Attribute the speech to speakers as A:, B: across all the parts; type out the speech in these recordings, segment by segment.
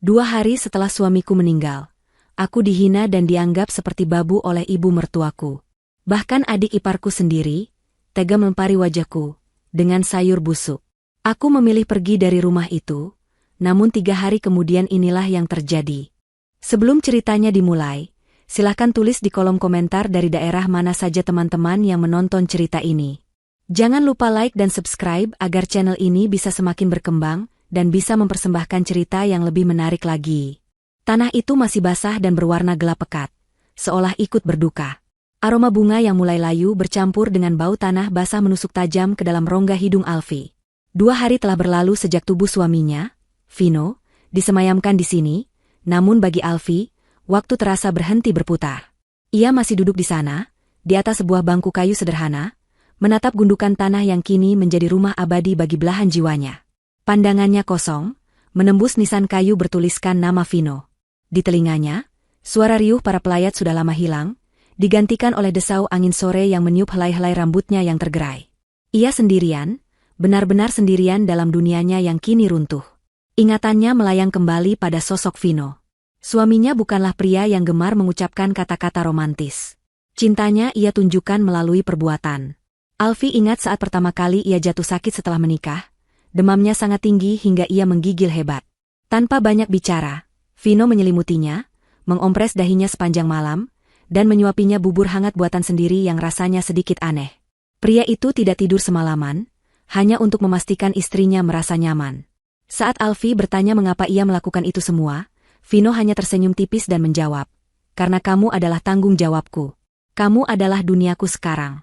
A: 2 hari setelah suamiku meninggal, aku dihina dan dianggap seperti babu oleh ibu mertuaku. Bahkan adik iparku sendiri tega melempari wajahku dengan sayur busuk. Aku memilih pergi dari rumah itu, namun 3 hari kemudian inilah yang terjadi. Sebelum ceritanya dimulai, silahkan tulis di kolom komentar dari daerah mana saja teman-teman yang menonton cerita ini. Jangan lupa like dan subscribe agar channel ini bisa semakin berkembang dan bisa mempersembahkan cerita yang lebih menarik lagi. Tanah itu masih basah dan berwarna gelap pekat, seolah ikut berduka. Aroma bunga yang mulai layu bercampur dengan bau tanah basah menusuk tajam ke dalam rongga hidung Alfi. 2 hari telah berlalu sejak tubuh suaminya, Vino, disemayamkan di sini, namun bagi Alfi, waktu terasa berhenti berputar. Ia masih duduk di sana, di atas sebuah bangku kayu sederhana, menatap gundukan tanah yang kini menjadi rumah abadi bagi belahan jiwanya. Pandangannya kosong, menembus nisan kayu bertuliskan nama Vino. Di telinganya, suara riuh para pelayat sudah lama hilang, digantikan oleh desau angin sore yang meniup helai-helai rambutnya yang tergerai. Ia sendirian, benar-benar sendirian dalam dunianya yang kini runtuh. Ingatannya melayang kembali pada sosok Vino. Suaminya bukanlah pria yang gemar mengucapkan kata-kata romantis. Cintanya ia tunjukkan melalui perbuatan. Alfi ingat saat pertama kali ia jatuh sakit setelah menikah. Demamnya sangat tinggi hingga ia menggigil hebat. Tanpa banyak bicara, Vino menyelimutinya, mengompres dahinya sepanjang malam, dan menyuapinya bubur hangat buatan sendiri yang rasanya sedikit aneh. Pria itu tidak tidur semalaman, hanya untuk memastikan istrinya merasa nyaman. Saat Alfi bertanya mengapa ia melakukan itu semua, Vino hanya tersenyum tipis dan menjawab, "Karena kamu adalah tanggung jawabku. Kamu adalah duniaku sekarang."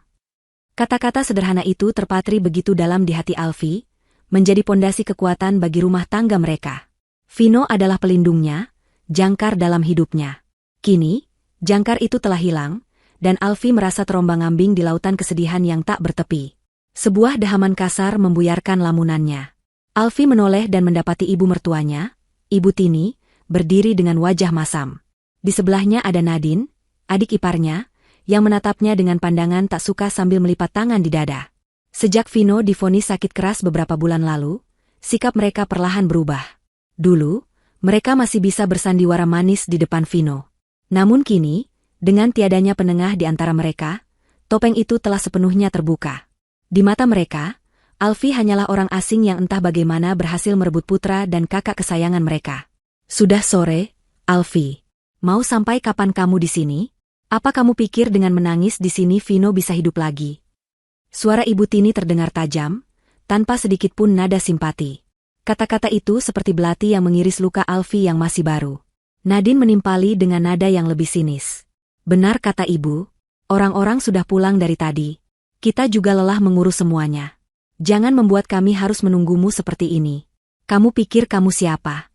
A: Kata-kata sederhana itu terpatri begitu dalam di hati Alfi, menjadi pondasi kekuatan bagi rumah tangga mereka. Vino adalah pelindungnya, jangkar dalam hidupnya. Kini, jangkar itu telah hilang, dan Alfi merasa terombang-ambing di lautan kesedihan yang tak bertepi. Sebuah dehaman kasar membuyarkan lamunannya. Alfi menoleh dan mendapati ibu mertuanya, Ibu Tini, berdiri dengan wajah masam. Di sebelahnya ada Nadine, adik iparnya, yang menatapnya dengan pandangan tak suka sambil melipat tangan di dada. Sejak Vino divonis sakit keras beberapa bulan lalu, sikap mereka perlahan berubah. Dulu, mereka masih bisa bersandiwara manis di depan Vino. Namun kini, dengan tiadanya penengah di antara mereka, topeng itu telah sepenuhnya terbuka. Di mata mereka, Alfi hanyalah orang asing yang entah bagaimana berhasil merebut putra dan kakak kesayangan mereka. "Sudah sore, Alfi. Mau sampai kapan kamu di sini? Apa kamu pikir dengan menangis di sini Vino bisa hidup lagi?" Suara Ibu Tini terdengar tajam, tanpa sedikit pun nada simpati. Kata-kata itu seperti belati yang mengiris luka Alfi yang masih baru. Nadine menimpali dengan nada yang lebih sinis. "Benar kata ibu, orang-orang sudah pulang dari tadi. Kita juga lelah mengurus semuanya. Jangan membuat kami harus menunggumu seperti ini. Kamu pikir kamu siapa?"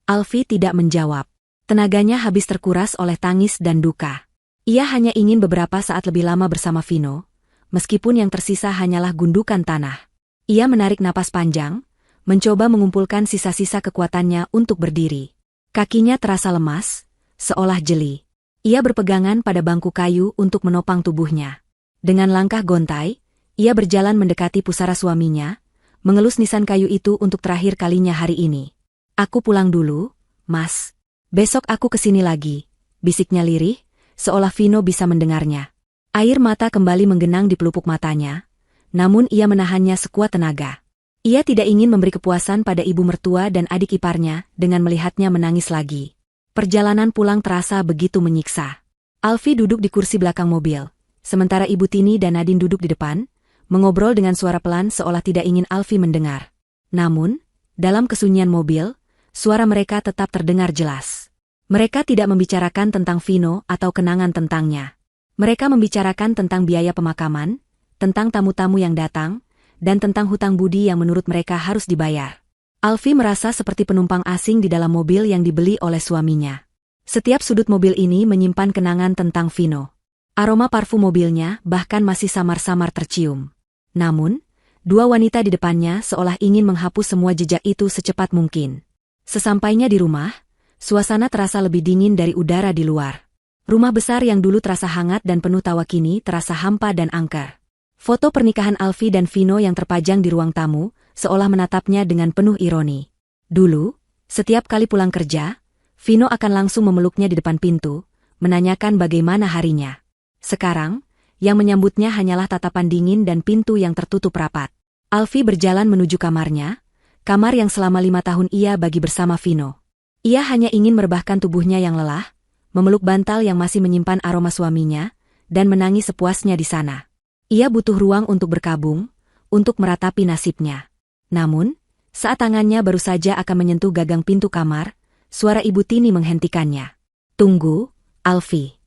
A: Alfi tidak menjawab. Tenaganya habis terkuras oleh tangis dan duka. Ia hanya ingin beberapa saat lebih lama bersama Vino, meskipun yang tersisa hanyalah gundukan tanah. Ia menarik napas panjang, mencoba mengumpulkan sisa-sisa kekuatannya untuk berdiri. Kakinya terasa lemas, seolah jeli. Ia berpegangan pada bangku kayu untuk menopang tubuhnya. Dengan langkah gontai, ia berjalan mendekati pusara suaminya, mengelus nisan kayu itu untuk terakhir kalinya hari ini. "Aku pulang dulu, Mas. Besok aku kesini lagi," bisiknya lirih, seolah Vino bisa mendengarnya. Air mata kembali menggenang di pelupuk matanya, namun ia menahannya sekuat tenaga. Ia tidak ingin memberi kepuasan pada ibu mertua dan adik iparnya dengan melihatnya menangis lagi. Perjalanan pulang terasa begitu menyiksa. Alfi duduk di kursi belakang mobil, sementara Ibu Tini dan Nadine duduk di depan, mengobrol dengan suara pelan seolah tidak ingin Alfi mendengar. Namun, dalam kesunyian mobil, suara mereka tetap terdengar jelas. Mereka tidak membicarakan tentang Vino atau kenangan tentangnya. Mereka membicarakan tentang biaya pemakaman, tentang tamu-tamu yang datang, dan tentang hutang budi yang menurut mereka harus dibayar. Alfi merasa seperti penumpang asing di dalam mobil yang dibeli oleh suaminya. Setiap sudut mobil ini menyimpan kenangan tentang Vino. Aroma parfum mobilnya bahkan masih samar-samar tercium. Namun, dua wanita di depannya seolah ingin menghapus semua jejak itu secepat mungkin. Sesampainya di rumah, suasana terasa lebih dingin dari udara di luar. Rumah besar yang dulu terasa hangat dan penuh tawa kini terasa hampa dan angker. Foto pernikahan Alfi dan Vino yang terpajang di ruang tamu, seolah menatapnya dengan penuh ironi. Dulu, Setiap kali pulang kerja, Vino akan langsung memeluknya di depan pintu, menanyakan bagaimana harinya. Sekarang, yang menyambutnya hanyalah tatapan dingin dan pintu yang tertutup rapat. Alfie berjalan menuju kamarnya, kamar yang selama 5 tahun ia bagi bersama Vino. Ia hanya ingin merebahkan tubuhnya yang lelah, memeluk bantal yang masih menyimpan aroma suaminya, dan menangis sepuasnya di sana. Ia butuh ruang untuk berkabung, untuk meratapi nasibnya. Namun, saat tangannya baru saja akan menyentuh gagang pintu kamar, suara Ibu Tini menghentikannya. "Tunggu, Alfie."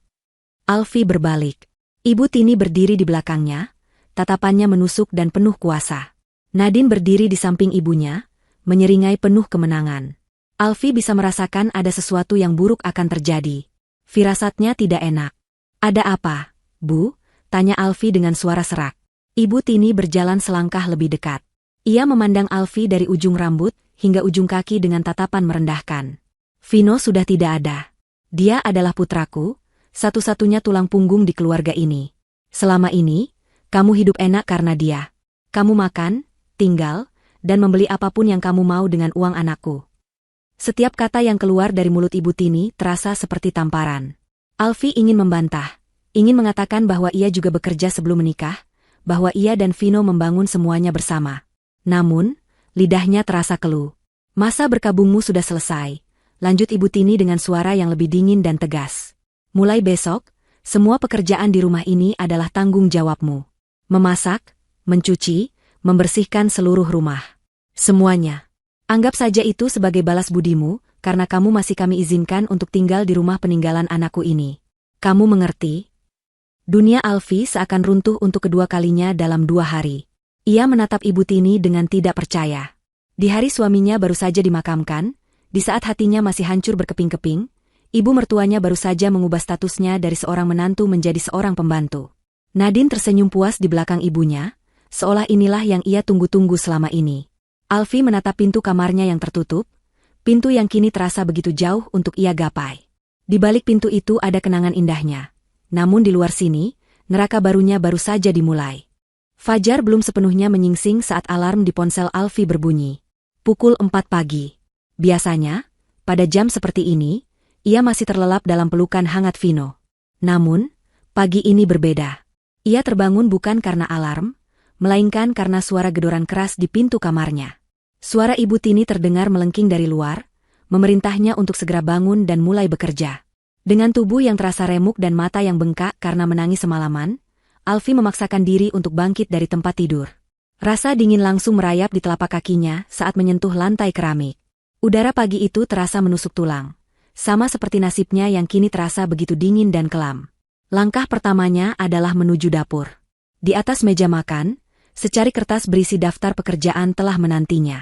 A: Alfie berbalik. Ibu Tini berdiri di belakangnya, tatapannya menusuk dan penuh kuasa. Nadine berdiri di samping ibunya, menyeringai penuh kemenangan. Alfie bisa merasakan ada sesuatu yang buruk akan terjadi. Firasatnya tidak enak. "Ada apa, Bu?" tanya Alfie dengan suara serak. Ibu Tini berjalan selangkah lebih dekat. Ia memandang Alfie dari ujung rambut hingga ujung kaki dengan tatapan merendahkan. "Vino sudah tidak ada. Dia adalah putraku, satu-satunya tulang punggung di keluarga ini. Selama ini, kamu hidup enak karena dia. Kamu makan, tinggal, dan membeli apapun yang kamu mau dengan uang anakku." Setiap kata yang keluar dari mulut Ibu Tini terasa seperti tamparan. Alfie ingin membantah, ingin mengatakan bahwa ia juga bekerja sebelum menikah, bahwa ia dan Vino membangun semuanya bersama. Namun, lidahnya terasa keluh. "Masa berkabungmu sudah selesai," lanjut Ibu Tini dengan suara yang lebih dingin dan tegas. "Mulai besok, semua pekerjaan di rumah ini adalah tanggung jawabmu. Memasak, mencuci, membersihkan seluruh rumah. Semuanya. Anggap saja itu sebagai balas budimu, karena kamu masih kami izinkan untuk tinggal di rumah peninggalan anakku ini. Kamu mengerti?" Dunia Alfie seakan runtuh untuk kedua kalinya dalam 2 hari. Ia menatap Ibu Tini dengan tidak percaya. Di hari suaminya baru saja dimakamkan, di saat hatinya masih hancur berkeping-keping, ibu mertuanya baru saja mengubah statusnya dari seorang menantu menjadi seorang pembantu. Nadine tersenyum puas di belakang ibunya, seolah inilah yang ia tunggu-tunggu selama ini. Alfie menatap pintu kamarnya yang tertutup, pintu yang kini terasa begitu jauh untuk ia gapai. Di balik pintu itu ada kenangan indahnya. Namun di luar sini, neraka barunya baru saja dimulai. Fajar belum sepenuhnya menyingsing saat alarm di ponsel Alfie berbunyi. Pukul 4 pagi. Biasanya, pada jam seperti ini, ia masih terlelap dalam pelukan hangat Vino. Namun, pagi ini berbeda. Ia terbangun bukan karena alarm, melainkan karena suara gedoran keras di pintu kamarnya. Suara Ibu Tini terdengar melengking dari luar, memerintahnya untuk segera bangun dan mulai bekerja. Dengan tubuh yang terasa remuk dan mata yang bengkak karena menangis semalaman, Alfie memaksakan diri untuk bangkit dari tempat tidur. Rasa dingin langsung merayap di telapak kakinya saat menyentuh lantai keramik. Udara pagi itu terasa menusuk tulang, sama seperti nasibnya yang kini terasa begitu dingin dan kelam. Langkah pertamanya adalah menuju dapur. Di atas meja makan, secari kertas berisi daftar pekerjaan telah menantinya.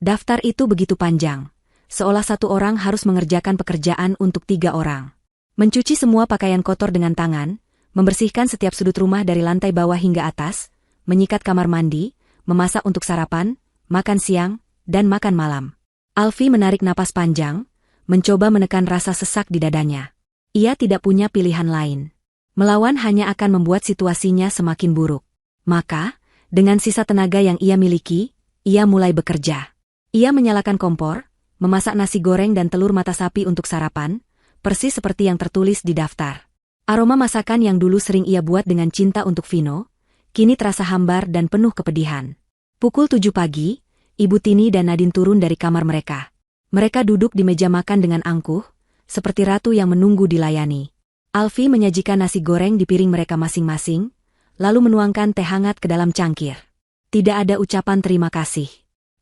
A: Daftar itu begitu panjang, seolah satu orang harus mengerjakan pekerjaan untuk 3 orang. Mencuci semua pakaian kotor dengan tangan, membersihkan setiap sudut rumah dari lantai bawah hingga atas, menyikat kamar mandi, memasak untuk sarapan, makan siang, dan makan malam. Alfie menarik napas panjang, mencoba menekan rasa sesak di dadanya. Ia tidak punya pilihan lain. Melawan hanya akan membuat situasinya semakin buruk. Maka, dengan sisa tenaga yang ia miliki, ia mulai bekerja. Ia menyalakan kompor, memasak nasi goreng dan telur mata sapi untuk sarapan, persis seperti yang tertulis di daftar. Aroma masakan yang dulu sering ia buat dengan cinta untuk Vino, kini terasa hambar dan penuh kepedihan. Pukul 7 pagi, Ibu Tini dan Nadine turun dari kamar mereka. Mereka duduk di meja makan dengan angkuh, seperti ratu yang menunggu dilayani. Alfie menyajikan nasi goreng di piring mereka masing-masing, lalu menuangkan teh hangat ke dalam cangkir. Tidak ada ucapan terima kasih.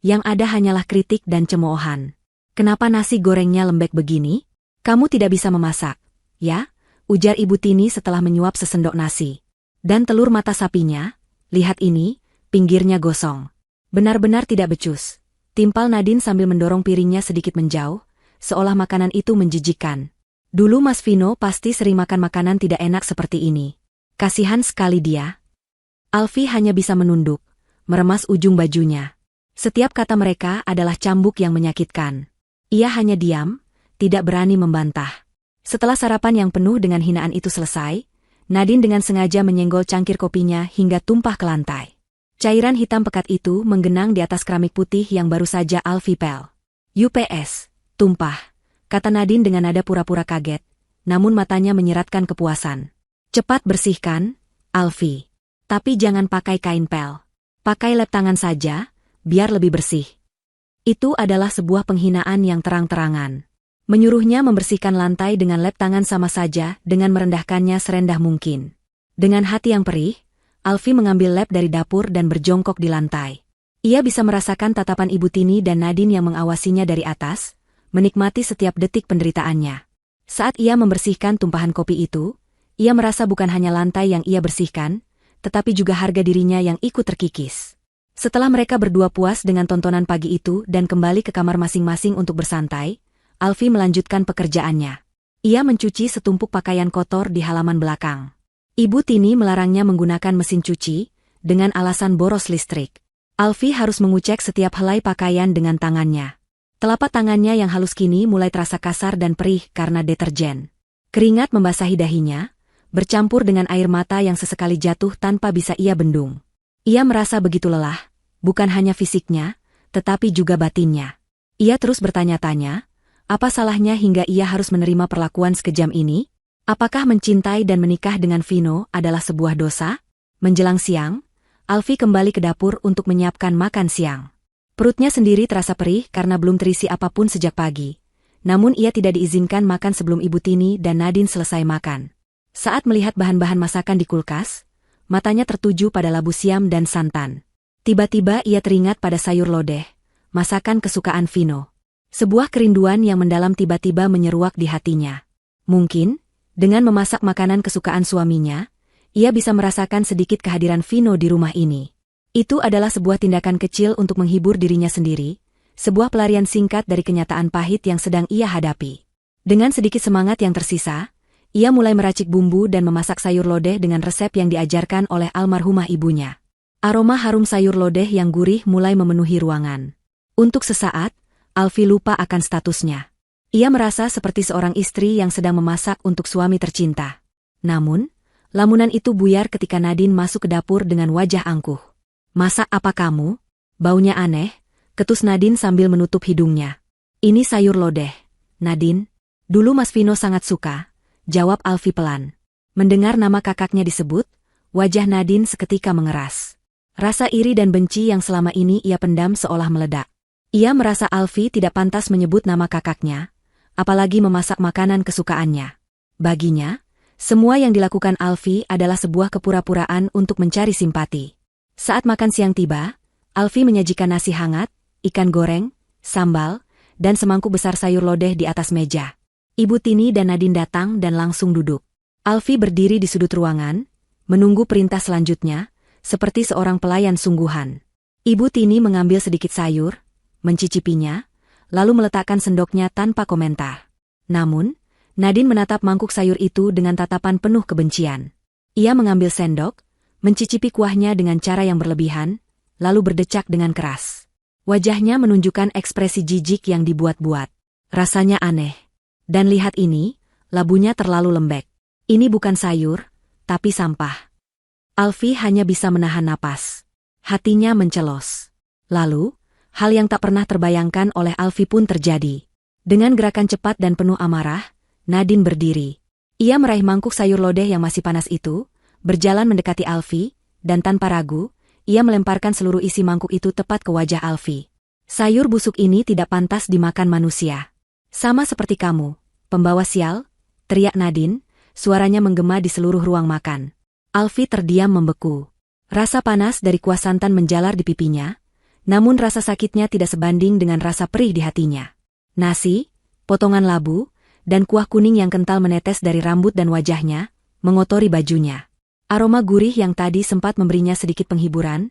A: Yang ada hanyalah kritik dan cemoohan. "Kenapa nasi gorengnya lembek begini? Kamu tidak bisa memasak, ya?" ujar Ibu Tini setelah menyuap sesendok nasi. "Dan telur mata sapinya, lihat ini, pinggirnya gosong. Benar-benar tidak becus," timpal Nadine sambil mendorong piringnya sedikit menjauh, seolah makanan itu menjijikkan. "Dulu Mas Vino pasti sering makan makanan tidak enak seperti ini. Kasihan sekali dia." Alfie hanya bisa menunduk, meremas ujung bajunya. Setiap kata mereka adalah cambuk yang menyakitkan. Ia hanya diam, tidak berani membantah. Setelah sarapan yang penuh dengan hinaan itu selesai, Nadine dengan sengaja menyenggol cangkir kopinya hingga tumpah ke lantai. Cairan hitam pekat itu menggenang di atas keramik putih yang baru saja Alfie pel. "UPS, Tumpah, kata Nadine dengan nada pura-pura kaget, namun matanya menyiratkan kepuasan. Cepat bersihkan, Alfie. Tapi jangan pakai kain pel. Pakai lap tangan saja, biar lebih bersih. Itu adalah sebuah penghinaan yang terang-terangan. Menyuruhnya membersihkan lantai dengan lap tangan sama saja dengan merendahkannya serendah mungkin. Dengan hati yang perih, Alfie mengambil lap dari dapur dan berjongkok di lantai. Ia bisa merasakan tatapan Ibu Tini dan Nadine yang mengawasinya dari atas, menikmati setiap detik penderitaannya. Saat ia membersihkan tumpahan kopi itu, ia merasa bukan hanya lantai yang ia bersihkan, tetapi juga harga dirinya yang ikut terkikis. Setelah mereka berdua puas dengan tontonan pagi itu dan kembali ke kamar masing-masing untuk bersantai, Alfie melanjutkan pekerjaannya. Ia mencuci setumpuk pakaian kotor di halaman belakang. Ibu Tini melarangnya menggunakan mesin cuci, dengan alasan boros listrik. Alfie harus mengucek setiap helai pakaian dengan tangannya. Telapak tangannya yang halus kini mulai terasa kasar dan perih karena deterjen. Keringat membasahi dahinya, bercampur dengan air mata yang sesekali jatuh tanpa bisa ia bendung. Ia merasa begitu lelah, bukan hanya fisiknya, tetapi juga batinnya. Ia terus bertanya-tanya, apa salahnya hingga ia harus menerima perlakuan sekejam ini? Apakah mencintai dan menikah dengan Vino adalah sebuah dosa? Menjelang siang, Alfie kembali ke dapur untuk menyiapkan makan siang. Perutnya sendiri terasa perih karena belum terisi apapun sejak pagi. Namun ia tidak diizinkan makan sebelum Ibu Tini dan Nadine selesai makan. Saat melihat bahan-bahan masakan di kulkas, matanya tertuju pada labu siam dan santan. Tiba-tiba ia teringat pada sayur lodeh, masakan kesukaan Vino. Sebuah kerinduan yang mendalam tiba-tiba menyeruak di hatinya. Mungkin, dengan memasak makanan kesukaan suaminya, ia bisa merasakan sedikit kehadiran Vino di rumah ini. Itu adalah sebuah tindakan kecil untuk menghibur dirinya sendiri, sebuah pelarian singkat dari kenyataan pahit yang sedang ia hadapi. Dengan sedikit semangat yang tersisa, ia mulai meracik bumbu dan memasak sayur lodeh dengan resep yang diajarkan oleh almarhumah ibunya. Aroma harum sayur lodeh yang gurih mulai memenuhi ruangan. Untuk sesaat, Alfie lupa akan statusnya. Ia merasa seperti seorang istri yang sedang memasak untuk suami tercinta. Namun, lamunan itu buyar ketika Nadine masuk ke dapur dengan wajah angkuh. "Masak apa kamu? Baunya aneh," ketus Nadine sambil menutup hidungnya. "Ini sayur lodeh, Nadine. Dulu Mas Vino sangat suka," jawab Alfie pelan. Mendengar nama kakaknya disebut, wajah Nadine seketika mengeras. Rasa iri dan benci yang selama ini ia pendam seolah meledak. Ia merasa Alfie tidak pantas menyebut nama kakaknya, apalagi memasak makanan kesukaannya. Baginya, semua yang dilakukan Alfie adalah sebuah kepura-puraan untuk mencari simpati. Saat makan siang tiba, Alfie menyajikan nasi hangat, ikan goreng, sambal, dan semangkuk besar sayur lodeh di atas meja. Ibu Tini dan Nadine datang dan langsung duduk. Alfie berdiri di sudut ruangan, menunggu perintah selanjutnya, seperti seorang pelayan sungguhan. Ibu Tini mengambil sedikit sayur, mencicipinya, lalu meletakkan sendoknya tanpa komentar. Namun, Nadine menatap mangkuk sayur itu dengan tatapan penuh kebencian. Ia mengambil sendok, mencicipi kuahnya dengan cara yang berlebihan, lalu berdecak dengan keras. Wajahnya menunjukkan ekspresi jijik yang dibuat-buat. Rasanya aneh. Dan lihat ini, labunya terlalu lembek. Ini bukan sayur, tapi sampah. Alfie hanya bisa menahan napas. Hatinya mencelos. Lalu, hal yang tak pernah terbayangkan oleh Alfie pun terjadi. Dengan gerakan cepat dan penuh amarah, Nadine berdiri. Ia meraih mangkuk sayur lodeh yang masih panas itu, berjalan mendekati Alfie, dan tanpa ragu, ia melemparkan seluruh isi mangkuk itu tepat ke wajah Alfie. "Sayur busuk ini tidak pantas dimakan manusia. Sama seperti kamu, pembawa sial," teriak Nadine, suaranya menggema di seluruh ruang makan. Alfie terdiam membeku. Rasa panas dari kuah santan menjalar di pipinya, namun rasa sakitnya tidak sebanding dengan rasa perih di hatinya. Nasi, potongan labu, dan kuah kuning yang kental menetes dari rambut dan wajahnya, mengotori bajunya. Aroma gurih yang tadi sempat memberinya sedikit penghiburan,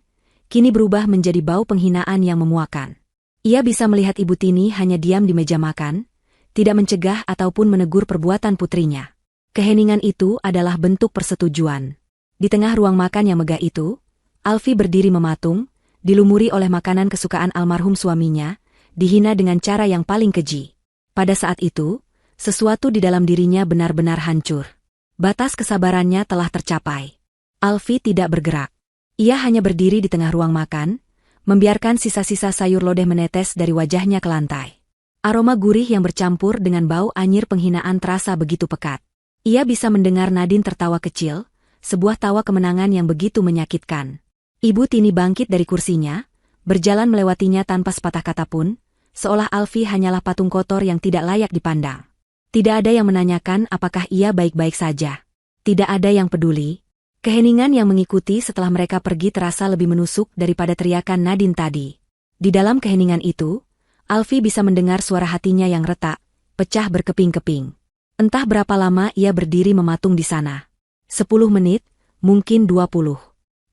A: kini berubah menjadi bau penghinaan yang memuakan. Ia bisa melihat Ibu Tini hanya diam di meja makan, tidak mencegah ataupun menegur perbuatan putrinya. Keheningan itu adalah bentuk persetujuan. Di tengah ruang makan yang megah itu, Alfie berdiri mematung, dilumuri oleh makanan kesukaan almarhum suaminya, dihina dengan cara yang paling keji. Pada saat itu, sesuatu di dalam dirinya benar-benar hancur. Batas kesabarannya telah tercapai. Alfie tidak bergerak. Ia hanya berdiri di tengah ruang makan, membiarkan sisa-sisa sayur lodeh menetes dari wajahnya ke lantai. Aroma gurih yang bercampur dengan bau anyir penghinaan terasa begitu pekat. Ia bisa mendengar Nadine tertawa kecil, sebuah tawa kemenangan yang begitu menyakitkan. Ibu Tini bangkit dari kursinya, berjalan melewatinya tanpa sepatah kata pun, seolah Alfie hanyalah patung kotor yang tidak layak dipandang. Tidak ada yang menanyakan apakah ia baik-baik saja. Tidak ada yang peduli. Keheningan yang mengikuti setelah mereka pergi terasa lebih menusuk daripada teriakan Nadine tadi. Di dalam keheningan itu, Alfie bisa mendengar suara hatinya yang retak, pecah berkeping-keping. Entah berapa lama ia berdiri mematung di sana. 10 menit, mungkin 20.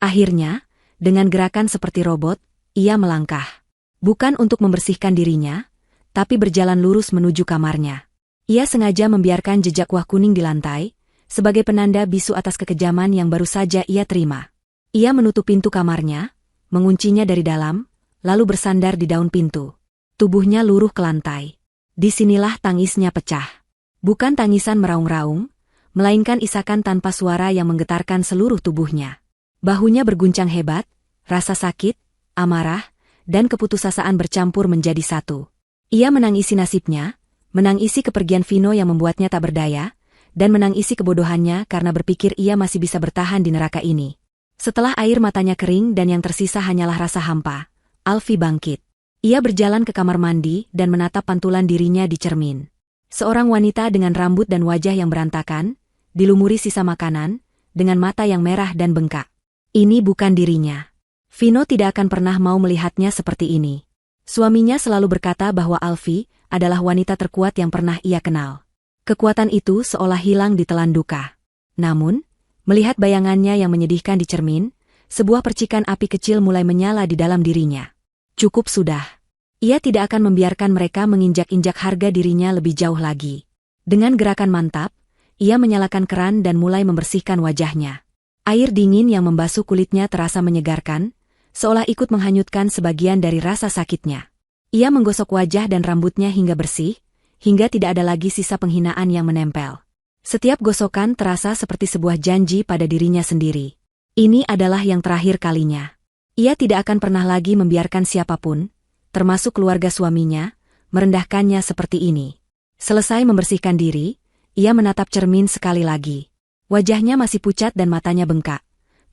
A: Akhirnya, dengan gerakan seperti robot, ia melangkah. Bukan untuk membersihkan dirinya, tapi berjalan lurus menuju kamarnya. Ia sengaja membiarkan jejak kuah kuning di lantai, sebagai penanda bisu atas kekejaman yang baru saja ia terima. Ia menutup pintu kamarnya, menguncinya dari dalam, lalu bersandar di daun pintu. Tubuhnya luruh ke lantai. Disinilah tangisnya pecah. Bukan tangisan meraung-raung, melainkan isakan tanpa suara yang menggetarkan seluruh tubuhnya. Bahunya berguncang hebat, rasa sakit, amarah, dan keputusasaan bercampur menjadi satu. Ia menangisi nasibnya, menangisi kepergian Vino yang membuatnya tak berdaya, dan menangisi kebodohannya karena berpikir ia masih bisa bertahan di neraka ini. Setelah air matanya kering dan yang tersisa hanyalah rasa hampa, Alfie bangkit. Ia berjalan ke kamar mandi dan menatap pantulan dirinya di cermin. Seorang wanita dengan rambut dan wajah yang berantakan, dilumuri sisa makanan, dengan mata yang merah dan bengkak. Ini bukan dirinya. Vino tidak akan pernah mau melihatnya seperti ini. Suaminya selalu berkata bahwa Alfie adalah wanita terkuat yang pernah ia kenal. Kekuatan itu seolah hilang ditelan duka. Namun, melihat bayangannya yang menyedihkan di cermin, sebuah percikan api kecil mulai menyala di dalam dirinya. Cukup sudah. Ia tidak akan membiarkan mereka menginjak-injak harga dirinya lebih jauh lagi. Dengan gerakan mantap, ia menyalakan keran dan mulai membersihkan wajahnya. Air dingin yang membasuh kulitnya terasa menyegarkan, seolah ikut menghanyutkan sebagian dari rasa sakitnya. Ia menggosok wajah dan rambutnya hingga bersih, hingga tidak ada lagi sisa penghinaan yang menempel. Setiap gosokan terasa seperti sebuah janji pada dirinya sendiri. Ini adalah yang terakhir kalinya. Ia tidak akan pernah lagi membiarkan siapapun, termasuk keluarga suaminya, merendahkannya seperti ini. Selesai membersihkan diri, ia menatap cermin sekali lagi. Wajahnya masih pucat dan matanya bengkak.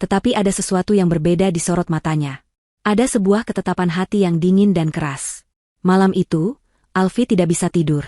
A: Tetapi ada sesuatu yang berbeda di sorot matanya. Ada sebuah ketetapan hati yang dingin dan keras. Malam itu, Alfie tidak bisa tidur.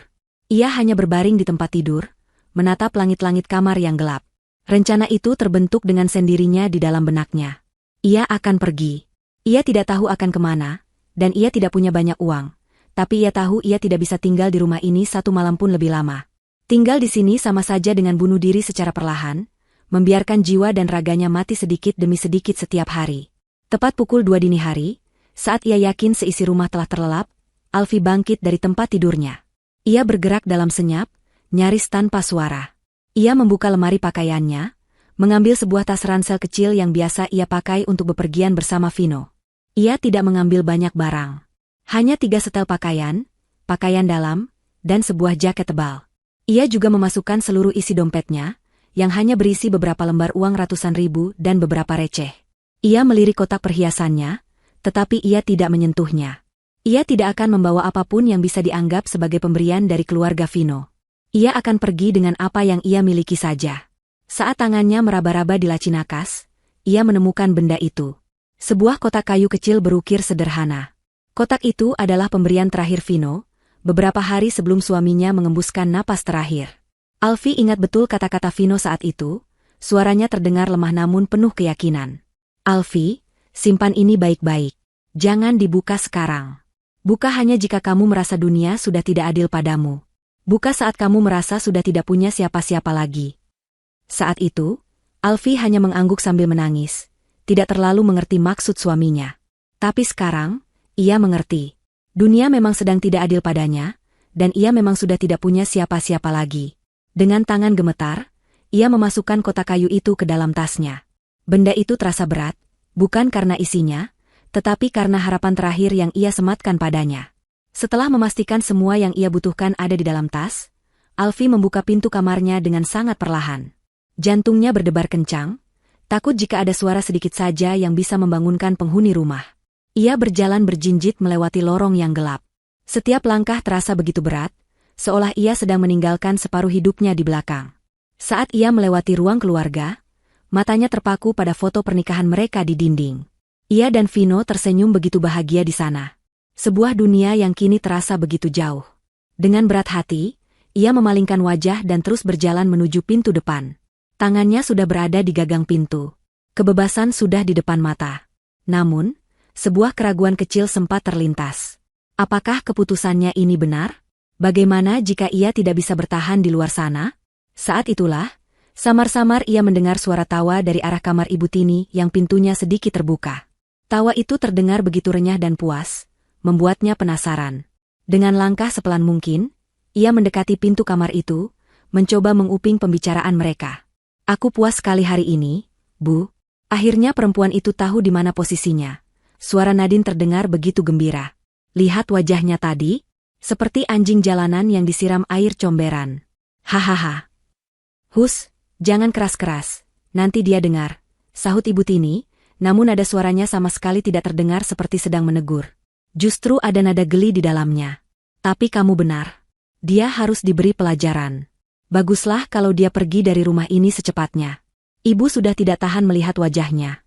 A: Ia hanya berbaring di tempat tidur, menatap langit-langit kamar yang gelap. Rencana itu terbentuk dengan sendirinya di dalam benaknya. Ia akan pergi. Ia tidak tahu akan kemana, dan ia tidak punya banyak uang. Tapi ia tahu ia tidak bisa tinggal di rumah ini satu malam pun lebih lama. Tinggal di sini sama saja dengan bunuh diri secara perlahan, membiarkan jiwa dan raganya mati sedikit demi sedikit setiap hari. Tepat pukul 2 dini hari, saat ia yakin seisi rumah telah terlelap, Alfie bangkit dari tempat tidurnya. Ia bergerak dalam senyap, nyaris tanpa suara. Ia membuka lemari pakaiannya, mengambil sebuah tas ransel kecil yang biasa ia pakai untuk bepergian bersama Vino. Ia tidak mengambil banyak barang. Hanya 3 setel pakaian, pakaian dalam, dan sebuah jaket tebal. Ia juga memasukkan seluruh isi dompetnya, yang hanya berisi beberapa lembar uang ratusan ribu dan beberapa receh. Ia melirik kotak perhiasannya, tetapi ia tidak menyentuhnya. Ia tidak akan membawa apapun yang bisa dianggap sebagai pemberian dari keluarga Vino. Ia akan pergi dengan apa yang ia miliki saja. Saat tangannya meraba-raba di laci nakas, ia menemukan benda itu. Sebuah kotak kayu kecil berukir sederhana. Kotak itu adalah pemberian terakhir Vino, beberapa hari sebelum suaminya mengembuskan napas terakhir. Alfie ingat betul kata-kata Vino saat itu, suaranya terdengar lemah namun penuh keyakinan. Alfie, simpan ini baik-baik. Jangan dibuka sekarang. Buka hanya jika kamu merasa dunia sudah tidak adil padamu. Buka saat kamu merasa sudah tidak punya siapa-siapa lagi. Saat itu, Alfie hanya mengangguk sambil menangis, tidak terlalu mengerti maksud suaminya. Tapi sekarang, ia mengerti. Dunia memang sedang tidak adil padanya, dan ia memang sudah tidak punya siapa-siapa lagi. Dengan tangan gemetar, ia memasukkan kotak kayu itu ke dalam tasnya. Benda itu terasa berat, bukan karena isinya, tetapi karena harapan terakhir yang ia sematkan padanya. Setelah memastikan semua yang ia butuhkan ada di dalam tas, Alfie membuka pintu kamarnya dengan sangat perlahan. Jantungnya berdebar kencang, takut jika ada suara sedikit saja yang bisa membangunkan penghuni rumah. Ia berjalan berjinjit melewati lorong yang gelap. Setiap langkah terasa begitu berat, seolah ia sedang meninggalkan separuh hidupnya di belakang. Saat ia melewati ruang keluarga, matanya terpaku pada foto pernikahan mereka di dinding. Ia dan Vino tersenyum begitu bahagia di sana. Sebuah dunia yang kini terasa begitu jauh. Dengan berat hati, ia memalingkan wajah dan terus berjalan menuju pintu depan. Tangannya sudah berada di gagang pintu. Kebebasan sudah di depan mata. Namun, sebuah keraguan kecil sempat terlintas. Apakah keputusannya ini benar? Bagaimana jika ia tidak bisa bertahan di luar sana? Saat itulah, samar-samar ia mendengar suara tawa dari arah kamar Ibu Tini yang pintunya sedikit terbuka. Tawa itu terdengar begitu renyah dan puas, membuatnya penasaran. Dengan langkah sepelan mungkin, ia mendekati pintu kamar itu, mencoba menguping pembicaraan mereka. "Aku puas sekali hari ini, Bu." Akhirnya perempuan itu tahu di mana posisinya. Suara Nadine terdengar begitu gembira. Lihat wajahnya tadi, seperti anjing jalanan yang disiram air comberan. Hahaha. "Hus, jangan keras-keras, nanti dia dengar," sahut Ibu Tini, namun nada suaranya sama sekali tidak terdengar seperti sedang menegur. Justru ada nada geli di dalamnya. "Tapi kamu benar. Dia harus diberi pelajaran. Baguslah kalau dia pergi dari rumah ini secepatnya." Ibu sudah tidak tahan melihat wajahnya.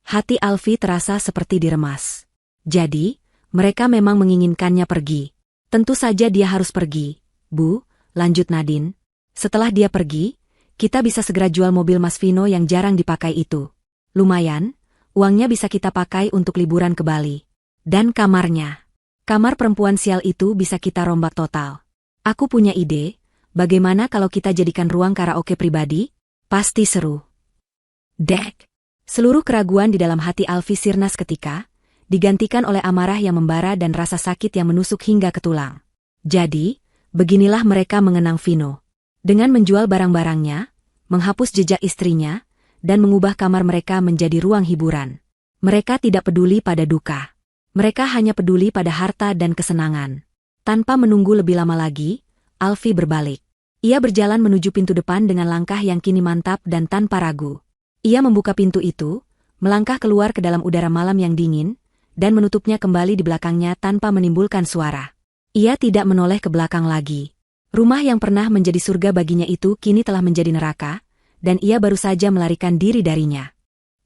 A: Hati Alfi terasa seperti diremas. Jadi, mereka memang menginginkannya pergi. "Tentu saja dia harus pergi, Bu," lanjut Nadine. "Setelah dia pergi, kita bisa segera jual mobil Mas Vino yang jarang dipakai itu. Lumayan, uangnya bisa kita pakai untuk liburan ke Bali. Dan kamarnya. Kamar perempuan sial itu bisa kita rombak total. Aku punya ide, bagaimana kalau kita jadikan ruang karaoke pribadi? Pasti seru." Dek. Seluruh keraguan di dalam hati Alfi sirna seketika, digantikan oleh amarah yang membara dan rasa sakit yang menusuk hingga ke tulang. Jadi, beginilah mereka mengenang Vino. Dengan menjual barang-barangnya, menghapus jejak istrinya, dan mengubah kamar mereka menjadi ruang hiburan. Mereka tidak peduli pada duka. Mereka hanya peduli pada harta dan kesenangan. Tanpa menunggu lebih lama lagi, Alfi berbalik. Ia berjalan menuju pintu depan dengan langkah yang kini mantap dan tanpa ragu. Ia membuka pintu itu, melangkah keluar ke dalam udara malam yang dingin, dan menutupnya kembali di belakangnya tanpa menimbulkan suara. Ia tidak menoleh ke belakang lagi. Rumah yang pernah menjadi surga baginya itu kini telah menjadi neraka, dan ia baru saja melarikan diri darinya.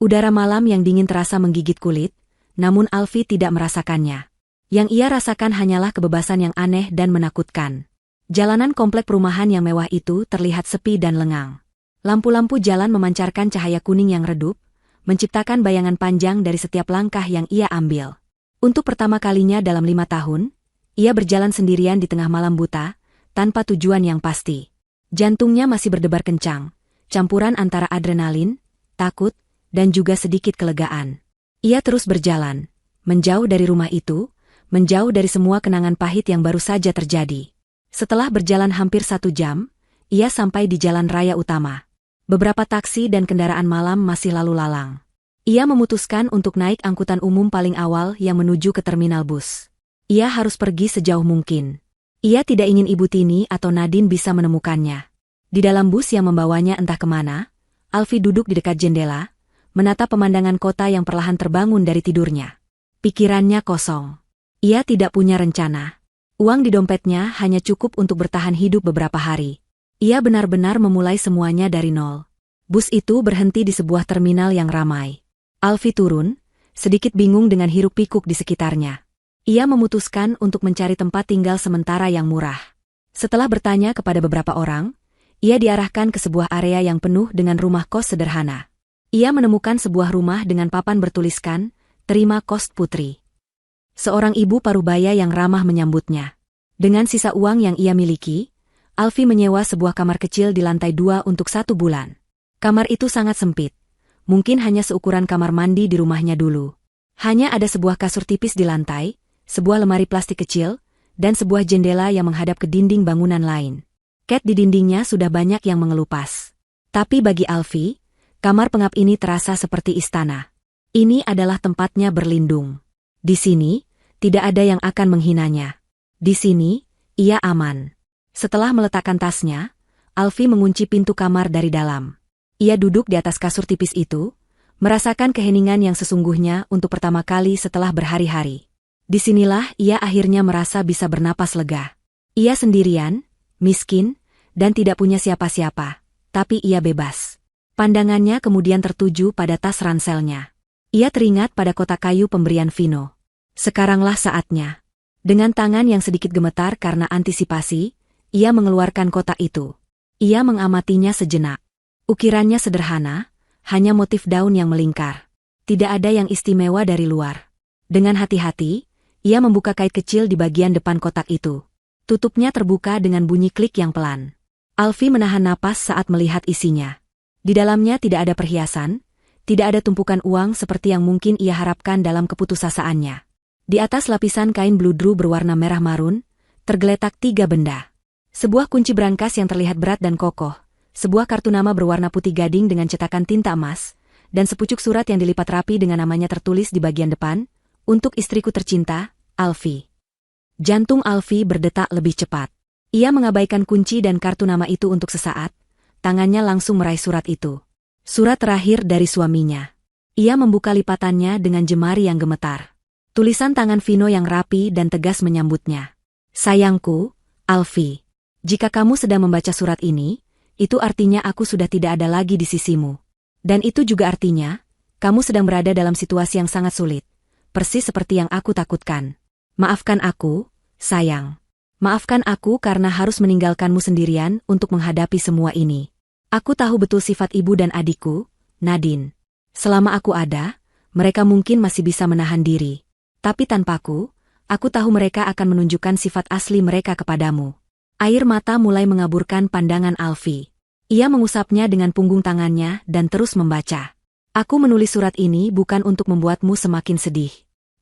A: Udara malam yang dingin terasa menggigit kulit, namun Alfi tidak merasakannya. Yang ia rasakan hanyalah kebebasan yang aneh dan menakutkan. Jalanan komplek perumahan yang mewah itu terlihat sepi dan lengang. Lampu-lampu jalan memancarkan cahaya kuning yang redup, menciptakan bayangan panjang dari setiap langkah yang ia ambil. Untuk pertama kalinya dalam 5 tahun, ia berjalan sendirian di tengah malam buta, tanpa tujuan yang pasti. Jantungnya masih berdebar kencang, campuran antara adrenalin, takut, dan juga sedikit kelegaan. Ia terus berjalan, menjauh dari rumah itu, menjauh dari semua kenangan pahit yang baru saja terjadi. Setelah berjalan hampir 1 jam, ia sampai di jalan raya utama. Beberapa taksi dan kendaraan malam masih lalu lalang. Ia memutuskan untuk naik angkutan umum paling awal yang menuju ke terminal bus. Ia harus pergi sejauh mungkin. Ia tidak ingin Ibu Tini atau Nadine bisa menemukannya. Di dalam bus yang membawanya entah kemana, Alfi duduk di dekat jendela, menatap pemandangan kota yang perlahan terbangun dari tidurnya. Pikirannya kosong. Ia tidak punya rencana. Uang di dompetnya hanya cukup untuk bertahan hidup beberapa hari. Ia benar-benar memulai semuanya dari nol. Bus itu berhenti di sebuah terminal yang ramai. Alfi turun, sedikit bingung dengan hiruk-pikuk di sekitarnya. Ia memutuskan untuk mencari tempat tinggal sementara yang murah. Setelah bertanya kepada beberapa orang, ia diarahkan ke sebuah area yang penuh dengan rumah kos sederhana. Ia menemukan sebuah rumah dengan papan bertuliskan, "Terima kos Putri." Seorang ibu parubaya yang ramah menyambutnya. Dengan sisa uang yang ia miliki, Alfi menyewa sebuah kamar kecil di lantai 2 untuk 1 bulan. Kamar itu sangat sempit. Mungkin hanya seukuran kamar mandi di rumahnya dulu. Hanya ada sebuah kasur tipis di lantai, sebuah lemari plastik kecil, dan sebuah jendela yang menghadap ke dinding bangunan lain. Cat di dindingnya sudah banyak yang mengelupas. Tapi bagi Alfi, kamar pengap ini terasa seperti istana. Ini adalah tempatnya berlindung. Di sini, tidak ada yang akan menghinanya. Di sini, ia aman. Setelah meletakkan tasnya, Alfi mengunci pintu kamar dari dalam. Ia duduk di atas kasur tipis itu, merasakan keheningan yang sesungguhnya untuk pertama kali setelah berhari-hari. Disinilah ia akhirnya merasa bisa bernapas lega. Ia sendirian, miskin, dan tidak punya siapa-siapa, tapi ia bebas. Pandangannya kemudian tertuju pada tas ranselnya. Ia teringat pada kotak kayu pemberian Vino. Sekaranglah saatnya. Dengan tangan yang sedikit gemetar karena antisipasi, ia mengeluarkan kotak itu. Ia mengamatinya sejenak. Ukirannya sederhana, hanya motif daun yang melingkar. Tidak ada yang istimewa dari luar. Dengan hati-hati, ia membuka kait kecil di bagian depan kotak itu. Tutupnya terbuka dengan bunyi klik yang pelan. Alfie menahan napas saat melihat isinya. Di dalamnya tidak ada perhiasan, tidak ada tumpukan uang seperti yang mungkin ia harapkan dalam keputusaasaannya. Di atas lapisan kain bludru berwarna merah marun, tergeletak 3 benda. Sebuah kunci brankas yang terlihat berat dan kokoh, sebuah kartu nama berwarna putih gading dengan cetakan tinta emas, dan sepucuk surat yang dilipat rapi dengan namanya tertulis di bagian depan, "Untuk istriku tercinta, Alfie." Jantung Alfie berdetak lebih cepat. Ia mengabaikan kunci dan kartu nama itu untuk sesaat, tangannya langsung meraih surat itu. Surat terakhir dari suaminya. Ia membuka lipatannya dengan jemari yang gemetar. Tulisan tangan Vino yang rapi dan tegas menyambutnya. "Sayangku, Alfie. Jika kamu sedang membaca surat ini, itu artinya aku sudah tidak ada lagi di sisimu. Dan itu juga artinya, kamu sedang berada dalam situasi yang sangat sulit. Persis seperti yang aku takutkan. Maafkan aku, sayang. Maafkan aku karena harus meninggalkanmu sendirian untuk menghadapi semua ini. Aku tahu betul sifat ibu dan adikku, Nadine. Selama aku ada, mereka mungkin masih bisa menahan diri. Tapi tanpaku, aku tahu mereka akan menunjukkan sifat asli mereka kepadamu." Air mata mulai mengaburkan pandangan Alfie. Ia mengusapnya dengan punggung tangannya dan terus membaca. "Aku menulis surat ini bukan untuk membuatmu semakin sedih.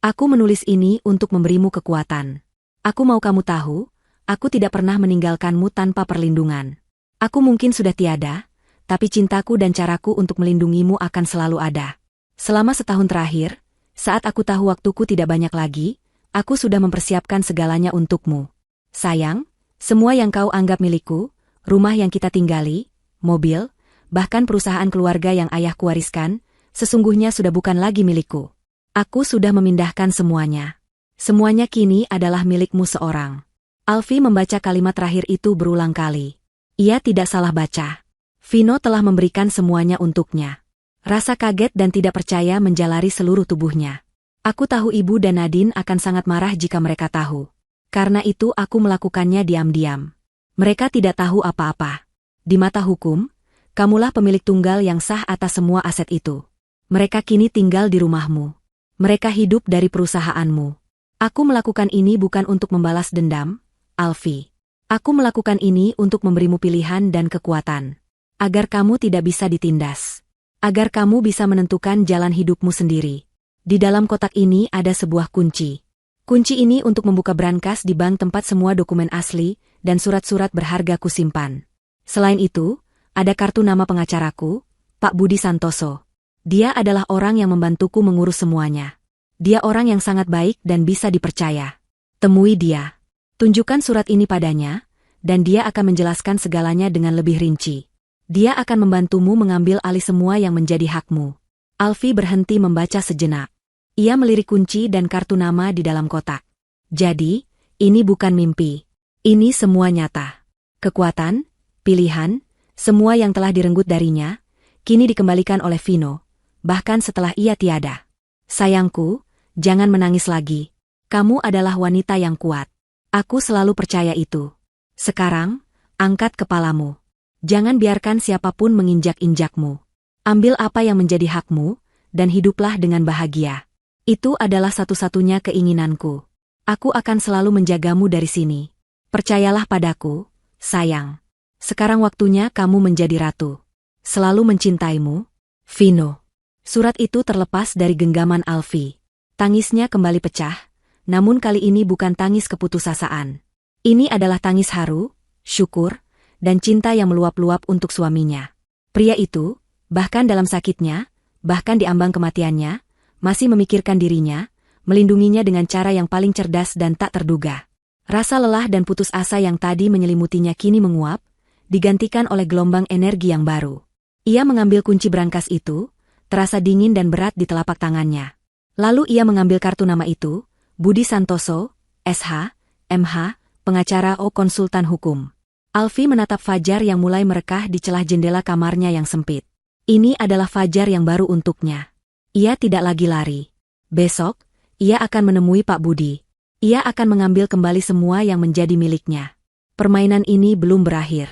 A: Aku menulis ini untuk memberimu kekuatan. Aku mau kamu tahu, aku tidak pernah meninggalkanmu tanpa perlindungan. Aku mungkin sudah tiada, tapi cintaku dan caraku untuk melindungimu akan selalu ada. Selama setahun terakhir, saat aku tahu waktuku tidak banyak lagi, aku sudah mempersiapkan segalanya untukmu. Sayang, semua yang kau anggap milikku, rumah yang kita tinggali, mobil, bahkan perusahaan keluarga yang ayahku wariskan, sesungguhnya sudah bukan lagi milikku. Aku sudah memindahkan semuanya. Semuanya kini adalah milikmu seorang." Alfie membaca kalimat terakhir itu berulang kali. Ia tidak salah baca. Vino telah memberikan semuanya untuknya. Rasa kaget dan tidak percaya menjalari seluruh tubuhnya. "Aku tahu ibu dan Nadine akan sangat marah jika mereka tahu. Karena itu aku melakukannya diam-diam. Mereka tidak tahu apa-apa. Di mata hukum, kamulah pemilik tunggal yang sah atas semua aset itu. Mereka kini tinggal di rumahmu. Mereka hidup dari perusahaanmu. Aku melakukan ini bukan untuk membalas dendam, Alfie. Aku melakukan ini untuk memberimu pilihan dan kekuatan. Agar kamu tidak bisa ditindas. Agar kamu bisa menentukan jalan hidupmu sendiri. Di dalam kotak ini ada sebuah kunci. Kunci ini untuk membuka brankas di bank tempat semua dokumen asli dan surat-surat berharga kusimpan. Selain itu, ada kartu nama pengacaraku, Pak Budi Santoso. Dia adalah orang yang membantuku mengurus semuanya. Dia orang yang sangat baik dan bisa dipercaya. Temui dia. Tunjukkan surat ini padanya, dan dia akan menjelaskan segalanya dengan lebih rinci. Dia akan membantumu mengambil alih semua yang menjadi hakmu." Alfie berhenti membaca sejenak. Ia melirik kunci dan kartu nama di dalam kotak. Jadi, ini bukan mimpi. Ini semua nyata. Kekuatan, pilihan, semua yang telah direnggut darinya, kini dikembalikan oleh Vino. Bahkan setelah ia tiada. "Sayangku, jangan menangis lagi. Kamu adalah wanita yang kuat. Aku selalu percaya itu. Sekarang, angkat kepalamu. Jangan biarkan siapapun menginjak-injakmu. Ambil apa yang menjadi hakmu, dan hiduplah dengan bahagia. Itu adalah satu-satunya keinginanku. Aku akan selalu menjagamu dari sini. Percayalah padaku, sayang. Sekarang waktunya kamu menjadi ratu. Selalu mencintaimu, Vino." Surat itu terlepas dari genggaman Alfie. Tangisnya kembali pecah, namun kali ini bukan tangis keputusasaan. Ini adalah tangis haru, syukur, dan cinta yang meluap-luap untuk suaminya. Pria itu, bahkan dalam sakitnya, bahkan di ambang kematiannya, masih memikirkan dirinya, melindunginya dengan cara yang paling cerdas dan tak terduga. Rasa lelah dan putus asa yang tadi menyelimutinya kini menguap, digantikan oleh gelombang energi yang baru. Ia mengambil kunci brankas itu, terasa dingin dan berat di telapak tangannya. Lalu ia mengambil kartu nama itu, Budi Santoso, SH, MH, pengacara konsultan hukum. Alfi menatap Fajar yang mulai merekah di celah jendela kamarnya yang sempit. Ini adalah Fajar yang baru untuknya. Ia tidak lagi lari. Besok, ia akan menemui Pak Budi. Ia akan mengambil kembali semua yang menjadi miliknya. Permainan ini belum berakhir.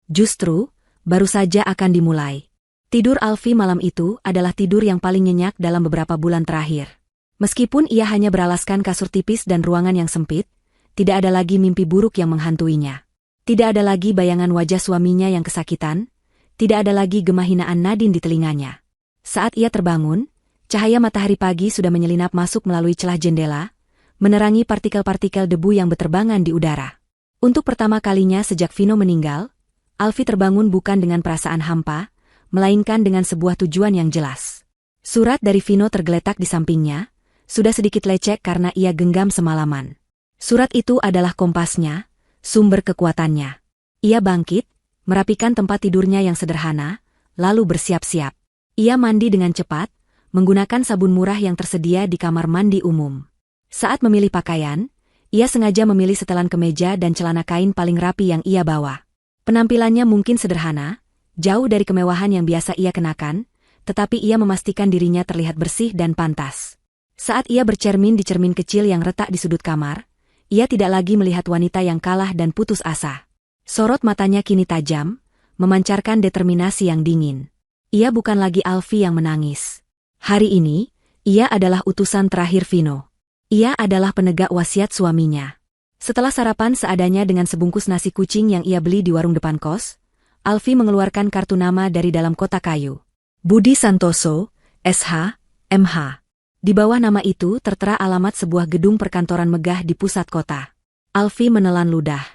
A: Justru, baru saja akan dimulai. Tidur Alfi malam itu adalah tidur yang paling nyenyak dalam beberapa bulan terakhir. Meskipun ia hanya beralaskan kasur tipis dan ruangan yang sempit, tidak ada lagi mimpi buruk yang menghantuinya. Tidak ada lagi bayangan wajah suaminya yang kesakitan, tidak ada lagi gema hinaan Nadine di telinganya. Saat ia terbangun, cahaya matahari pagi sudah menyelinap masuk melalui celah jendela, menerangi partikel-partikel debu yang berterbangan di udara. Untuk pertama kalinya sejak Vino meninggal, Alfi terbangun bukan dengan perasaan hampa, melainkan dengan sebuah tujuan yang jelas. Surat dari Vino tergeletak di sampingnya, sudah sedikit lecek karena ia genggam semalaman. Surat itu adalah kompasnya, sumber kekuatannya. Ia bangkit, merapikan tempat tidurnya yang sederhana, lalu bersiap-siap. Ia mandi dengan cepat, menggunakan sabun murah yang tersedia di kamar mandi umum. Saat memilih pakaian, ia sengaja memilih setelan kemeja dan celana kain paling rapi yang ia bawa. Penampilannya mungkin sederhana, jauh dari kemewahan yang biasa ia kenakan, tetapi ia memastikan dirinya terlihat bersih dan pantas. Saat ia bercermin di cermin kecil yang retak di sudut kamar, ia tidak lagi melihat wanita yang kalah dan putus asa. Sorot matanya kini tajam, memancarkan determinasi yang dingin. Ia bukan lagi Alfi yang menangis. Hari ini, ia adalah utusan terakhir Vino. Ia adalah penegak wasiat suaminya. Setelah sarapan seadanya dengan sebungkus nasi kucing yang ia beli di warung depan kos, Alfi mengeluarkan kartu nama dari dalam kotak kayu. Budi Santoso, SH, MH. Di bawah nama itu tertera alamat sebuah gedung perkantoran megah di pusat kota. Alfi menelan ludah.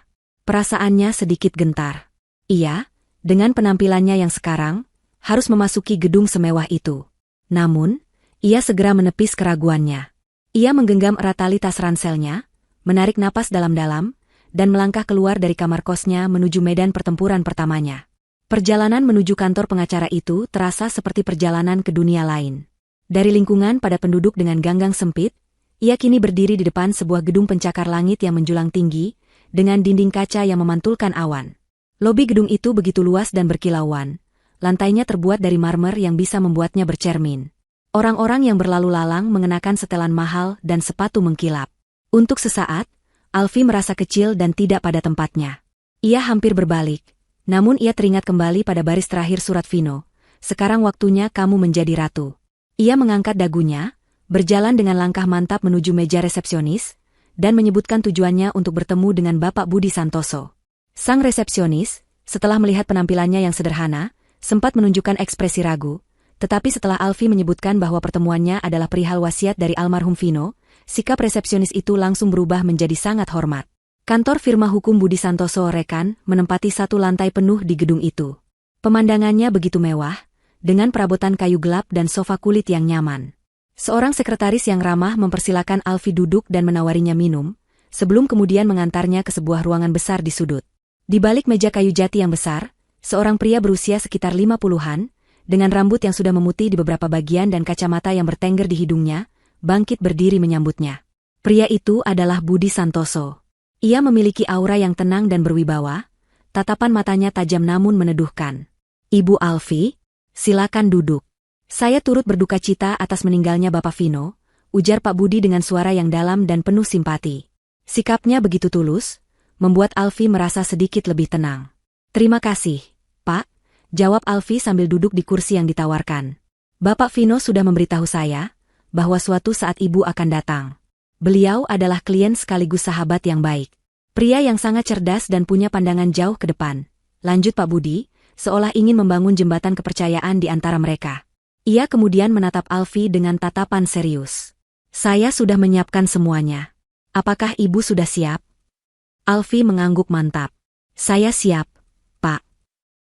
A: Perasaannya sedikit gentar. Ia, dengan penampilannya yang sekarang, harus memasuki gedung semewah itu. Namun, ia segera menepis keraguannya. Ia menggenggam erat tali tas ranselnya, menarik napas dalam-dalam, dan melangkah keluar dari kamar kosnya menuju medan pertempuran pertamanya. Perjalanan menuju kantor pengacara itu terasa seperti perjalanan ke dunia lain. Dari lingkungan pada penduduk dengan ganggang sempit, ia kini berdiri di depan sebuah gedung pencakar langit yang menjulang tinggi, dengan dinding kaca yang memantulkan awan. Lobi gedung itu begitu luas dan berkilauan, lantainya terbuat dari marmer yang bisa membuatnya bercermin. Orang-orang yang berlalu lalang mengenakan setelan mahal dan sepatu mengkilap. Untuk sesaat, Alfi merasa kecil dan tidak pada tempatnya. Ia hampir berbalik, namun ia teringat kembali pada baris terakhir surat Vino. Sekarang waktunya kamu menjadi ratu. Ia mengangkat dagunya, berjalan dengan langkah mantap menuju meja resepsionis, dan menyebutkan tujuannya untuk bertemu dengan Bapak Budi Santoso. Sang resepsionis, setelah melihat penampilannya yang sederhana, sempat menunjukkan ekspresi ragu, tetapi setelah Alfi menyebutkan bahwa pertemuannya adalah perihal wasiat dari almarhum Vino, sikap resepsionis itu langsung berubah menjadi sangat hormat. Kantor firma hukum Budi Santoso Rekan menempati satu lantai penuh di gedung itu. Pemandangannya begitu mewah, dengan perabotan kayu gelap dan sofa kulit yang nyaman. Seorang sekretaris yang ramah mempersilakan Alfi duduk dan menawarinya minum, sebelum kemudian mengantarnya ke sebuah ruangan besar di sudut. Di balik meja kayu jati yang besar, seorang pria berusia sekitar 50-an, dengan rambut yang sudah memutih di beberapa bagian dan kacamata yang bertengger di hidungnya, bangkit berdiri menyambutnya. Pria itu adalah Budi Santoso. Ia memiliki aura yang tenang dan berwibawa, tatapan matanya tajam namun meneduhkan. Ibu Alfi, silakan duduk. Saya turut berduka cita atas meninggalnya Bapak Vino, ujar Pak Budi dengan suara yang dalam dan penuh simpati. Sikapnya begitu tulus, membuat Alfi merasa sedikit lebih tenang. Terima kasih, Pak, jawab Alfi sambil duduk di kursi yang ditawarkan. Bapak Vino sudah memberitahu saya, bahwa suatu saat Ibu akan datang. Beliau adalah klien sekaligus sahabat yang baik. Pria yang sangat cerdas dan punya pandangan jauh ke depan. Lanjut Pak Budi, seolah ingin membangun jembatan kepercayaan di antara mereka. Ia kemudian menatap Alfi dengan tatapan serius. Saya sudah menyiapkan semuanya. Apakah Ibu sudah siap? Alfi mengangguk mantap. Saya siap, Pak.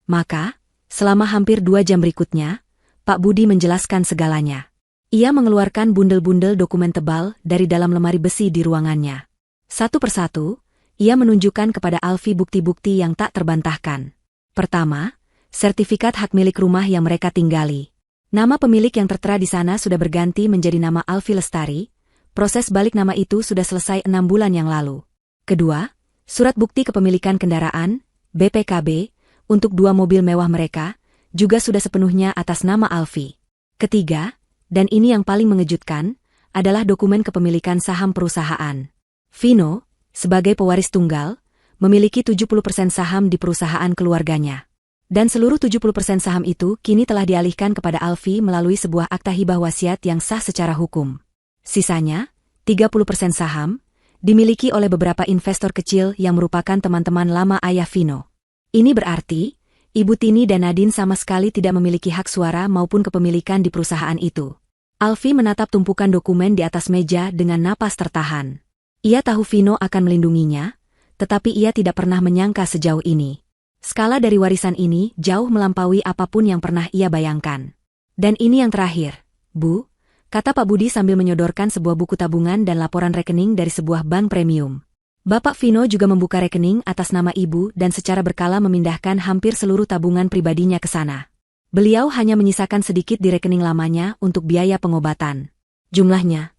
A: Maka, selama hampir 2 jam berikutnya, Pak Budi menjelaskan segalanya. Ia mengeluarkan bundel-bundel dokumen tebal dari dalam lemari besi di ruangannya. Satu persatu, ia menunjukkan kepada Alfi bukti-bukti yang tak terbantahkan. Pertama, sertifikat hak milik rumah yang mereka tinggali. Nama pemilik yang tertera di sana sudah berganti menjadi nama Alfi Lestari, Proses balik nama itu sudah selesai 6 bulan yang lalu. Kedua, surat bukti kepemilikan kendaraan, BPKB, untuk 2 mobil mewah mereka, juga sudah sepenuhnya atas nama Alfie. Ketiga, dan ini yang paling mengejutkan, adalah dokumen kepemilikan saham perusahaan. Vino, sebagai pewaris tunggal, memiliki 70% saham di perusahaan keluarganya. Dan seluruh 70% saham itu kini telah dialihkan kepada Alfie melalui sebuah akta hibah wasiat yang sah secara hukum. Sisanya, 30% saham, dimiliki oleh beberapa investor kecil yang merupakan teman-teman lama ayah Vino. Ini berarti, Ibu Tini dan Nadine sama sekali tidak memiliki hak suara maupun kepemilikan di perusahaan itu. Alfie menatap tumpukan dokumen di atas meja dengan napas tertahan. Ia tahu Vino akan melindunginya, tetapi ia tidak pernah menyangka sejauh ini. Skala dari warisan ini jauh melampaui apapun yang pernah ia bayangkan. Dan ini yang terakhir, Bu, kata Pak Budi sambil menyodorkan sebuah buku tabungan dan laporan rekening dari sebuah bank premium. Bapak Vino juga membuka rekening atas nama ibu dan secara berkala memindahkan hampir seluruh tabungan pribadinya ke sana. Beliau hanya menyisakan sedikit di rekening lamanya untuk biaya pengobatan. Jumlahnya.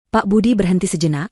A: Pak Budi berhenti sejenak,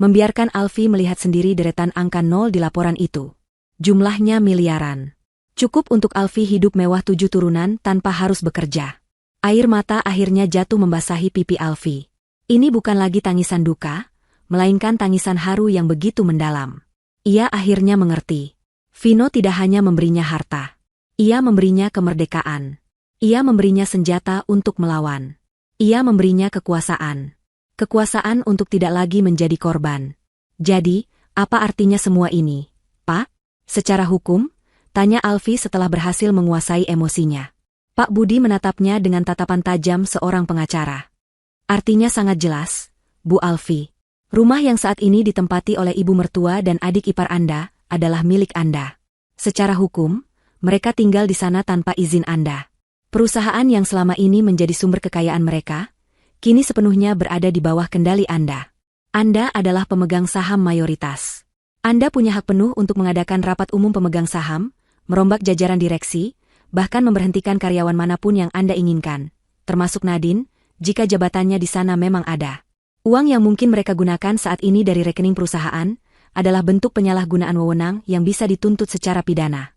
A: membiarkan Alfie melihat sendiri deretan angka 0 di laporan itu. Jumlahnya miliaran. Cukup untuk Alfie hidup mewah 7 turunan tanpa harus bekerja. Air mata akhirnya jatuh membasahi pipi Alfie. Ini bukan lagi tangisan duka, melainkan tangisan haru yang begitu mendalam. Ia akhirnya mengerti. Vino tidak hanya memberinya harta. Ia memberinya kemerdekaan. Ia memberinya senjata untuk melawan. Ia memberinya kekuasaan. Kekuasaan untuk tidak lagi menjadi korban. Jadi, apa artinya semua ini, Pak? Secara hukum? Tanya Alfie setelah berhasil menguasai emosinya. Pak Budi menatapnya dengan tatapan tajam seorang pengacara. Artinya sangat jelas, Bu Alfie. Rumah yang saat ini ditempati oleh ibu mertua dan adik ipar Anda adalah milik Anda. Secara hukum, mereka tinggal di sana tanpa izin Anda. Perusahaan yang selama ini menjadi sumber kekayaan mereka, kini sepenuhnya berada di bawah kendali Anda. Anda adalah pemegang saham mayoritas. Anda punya hak penuh untuk mengadakan rapat umum pemegang saham, merombak jajaran direksi, bahkan memberhentikan karyawan manapun yang Anda inginkan, termasuk Nadine, jika jabatannya di sana memang ada. Uang yang mungkin mereka gunakan saat ini dari rekening perusahaan adalah bentuk penyalahgunaan wewenang yang bisa dituntut secara pidana.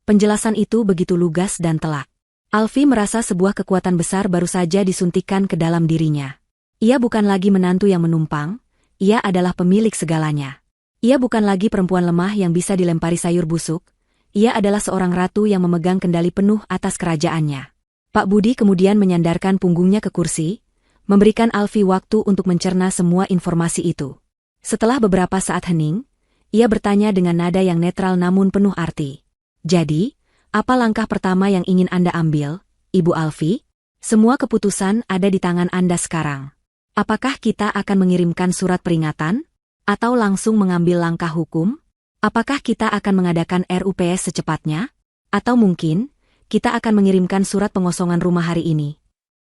A: Penjelasan itu begitu lugas dan telak. Alfie merasa sebuah kekuatan besar baru saja disuntikkan ke dalam dirinya. Ia bukan lagi menantu yang menumpang, ia adalah pemilik segalanya. Ia bukan lagi perempuan lemah yang bisa dilempari sayur busuk, ia adalah seorang ratu yang memegang kendali penuh atas kerajaannya. Pak Budi kemudian menyandarkan punggungnya ke kursi, memberikan Alfie waktu untuk mencerna semua informasi itu. Setelah beberapa saat hening, ia bertanya dengan nada yang netral namun penuh arti. Jadi, apa langkah pertama yang ingin Anda ambil, Ibu Alfie? Semua keputusan ada di tangan Anda sekarang. Apakah kita akan mengirimkan surat peringatan? Atau langsung mengambil langkah hukum? Apakah kita akan mengadakan RUPS secepatnya? Atau mungkin, kita akan mengirimkan surat pengosongan rumah hari ini?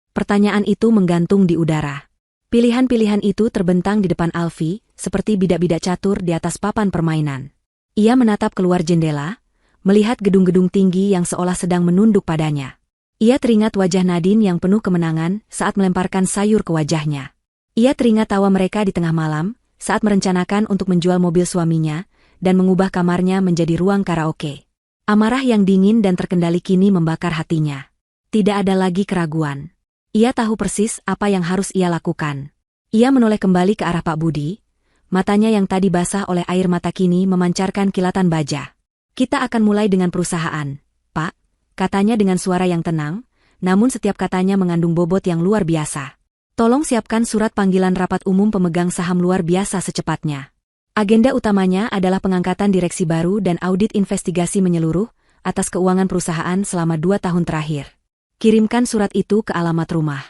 A: Pertanyaan itu menggantung di udara. Pilihan-pilihan itu terbentang di depan Alfie, seperti bidak-bidak catur di atas papan permainan. Ia menatap keluar jendela, melihat gedung-gedung tinggi yang seolah sedang menunduk padanya. Ia teringat wajah Nadine yang penuh kemenangan saat melemparkan sayur ke wajahnya. Ia teringat tawa mereka di tengah malam, saat merencanakan untuk menjual mobil suaminya, dan mengubah kamarnya menjadi ruang karaoke. Amarah yang dingin dan terkendali kini membakar hatinya. Tidak ada lagi keraguan. Ia tahu persis apa yang harus ia lakukan. Ia menoleh kembali ke arah Pak Budi. Matanya yang tadi basah oleh air mata kini memancarkan kilatan baja. Kita akan mulai dengan perusahaan, Pak, katanya dengan suara yang tenang, namun setiap katanya mengandung bobot yang luar biasa. Tolong siapkan surat panggilan rapat umum pemegang saham luar biasa secepatnya. Agenda utamanya adalah pengangkatan direksi baru dan audit investigasi menyeluruh atas keuangan perusahaan selama 2 tahun terakhir. Kirimkan surat itu ke alamat rumah.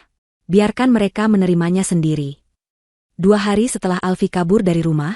A: Biarkan mereka menerimanya sendiri. 2 hari setelah Alfie kabur dari rumah,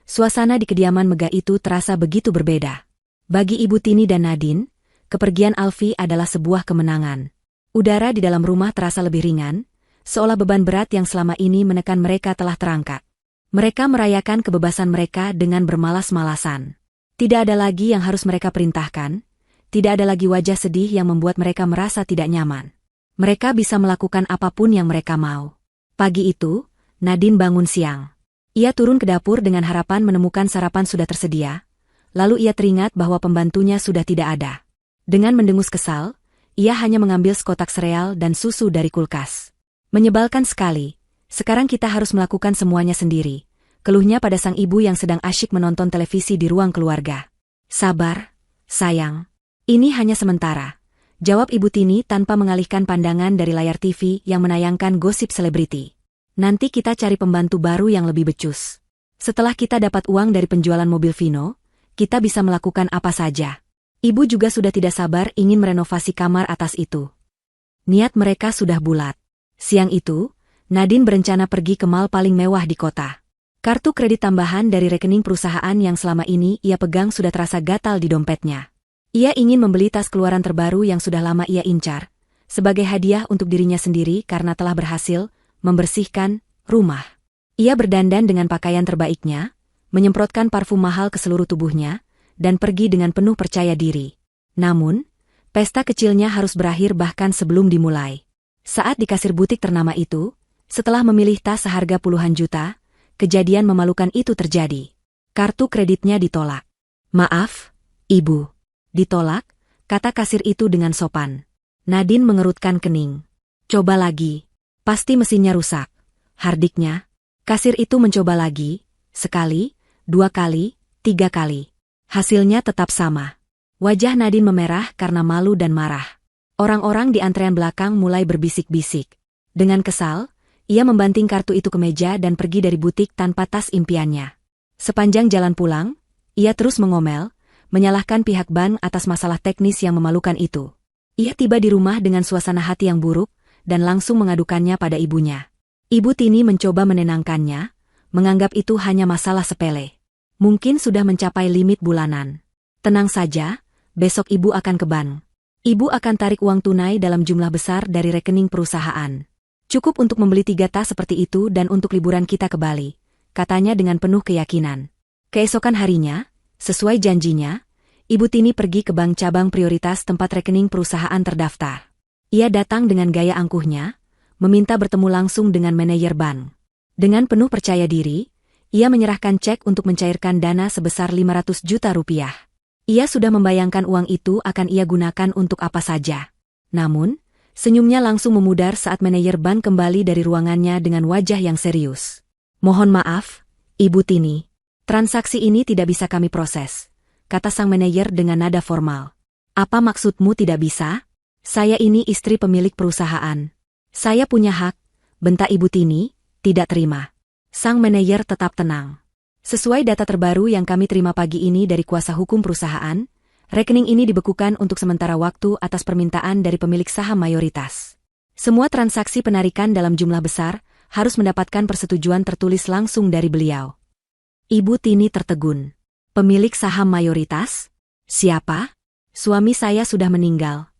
A: suasana di kediaman megah itu terasa begitu berbeda. Bagi Ibu Tini dan Nadine, kepergian Alfie adalah sebuah kemenangan. Udara di dalam rumah terasa lebih ringan, seolah beban berat yang selama ini menekan mereka telah terangkat. Mereka merayakan kebebasan mereka dengan bermalas-malasan. Tidak ada lagi yang harus mereka perintahkan, tidak ada lagi wajah sedih yang membuat mereka merasa tidak nyaman. Mereka bisa melakukan apapun yang mereka mau. Pagi itu, Nadine bangun siang. Ia turun ke dapur dengan harapan menemukan sarapan sudah tersedia, lalu ia teringat bahwa pembantunya sudah tidak ada. Dengan mendengus kesal, ia hanya mengambil sekotak sereal dan susu dari kulkas. Menyebalkan sekali, sekarang kita harus melakukan semuanya sendiri, keluhnya pada sang ibu yang sedang asyik menonton televisi di ruang keluarga. Sabar, sayang. Ini hanya sementara, jawab Ibu Tini tanpa mengalihkan pandangan dari layar TV yang menayangkan gosip selebriti. Nanti kita cari pembantu baru yang lebih becus. Setelah kita dapat uang dari penjualan mobil Vino, kita bisa melakukan apa saja. Ibu juga sudah tidak sabar ingin merenovasi kamar atas itu. Niat mereka sudah bulat. Siang itu, Nadine berencana pergi ke mall paling mewah di kota. Kartu kredit tambahan dari rekening perusahaan yang selama ini ia pegang sudah terasa gatal di dompetnya. Ia ingin membeli tas keluaran terbaru yang sudah lama ia incar, sebagai hadiah untuk dirinya sendiri karena telah berhasil membersihkan rumah. Ia berdandan dengan pakaian terbaiknya, menyemprotkan parfum mahal ke seluruh tubuhnya, dan pergi dengan penuh percaya diri. Namun, pesta kecilnya harus berakhir bahkan sebelum dimulai. Saat di kasir butik ternama itu, setelah memilih tas seharga puluhan juta, kejadian memalukan itu terjadi. Kartu kreditnya ditolak. Maaf, Ibu. Ditolak, kata kasir itu dengan sopan. Nadine mengerutkan kening. Coba lagi. Pasti mesinnya rusak. Hardiknya. Kasir itu mencoba lagi. Sekali, 2 kali, 3 kali. Hasilnya tetap sama. Wajah Nadine memerah karena malu dan marah. Orang-orang di antrean belakang mulai berbisik-bisik. Dengan kesal, ia membanting kartu itu ke meja dan pergi dari butik tanpa tas impiannya. Sepanjang jalan pulang, ia terus mengomel, menyalahkan pihak bank atas masalah teknis yang memalukan itu. Ia tiba di rumah dengan suasana hati yang buruk, dan langsung mengadukannya pada ibunya. Ibu Tini mencoba menenangkannya, menganggap itu hanya masalah sepele. Mungkin sudah mencapai limit bulanan. Tenang saja, besok ibu akan ke bank. Ibu akan tarik uang tunai dalam jumlah besar dari rekening perusahaan. Cukup untuk membeli 3 tas seperti itu dan untuk liburan kita ke Bali, katanya dengan penuh keyakinan. Keesokan harinya, sesuai janjinya, Ibu Tini pergi ke bank cabang prioritas tempat rekening perusahaan terdaftar. Ia datang dengan gaya angkuhnya, meminta bertemu langsung dengan manajer bank. Dengan penuh percaya diri, ia menyerahkan cek untuk mencairkan dana sebesar 500 juta rupiah. Ia sudah membayangkan uang itu akan ia gunakan untuk apa saja. Namun, senyumnya langsung memudar saat manajer bank kembali dari ruangannya dengan wajah yang serius. Mohon maaf, Ibu Tini. Transaksi ini tidak bisa kami proses, kata sang manajer dengan nada formal. Apa maksudmu tidak bisa? Saya ini istri pemilik perusahaan. Saya punya hak, bentak Ibu Tini, tidak terima. Sang manajer tetap tenang. Sesuai data terbaru yang kami terima pagi ini dari kuasa hukum perusahaan, rekening ini dibekukan untuk sementara waktu atas permintaan dari pemilik saham mayoritas. Semua transaksi penarikan dalam jumlah besar harus mendapatkan persetujuan tertulis langsung dari beliau. Ibu Tini tertegun. Pemilik saham mayoritas? Siapa? Suami saya sudah meninggal.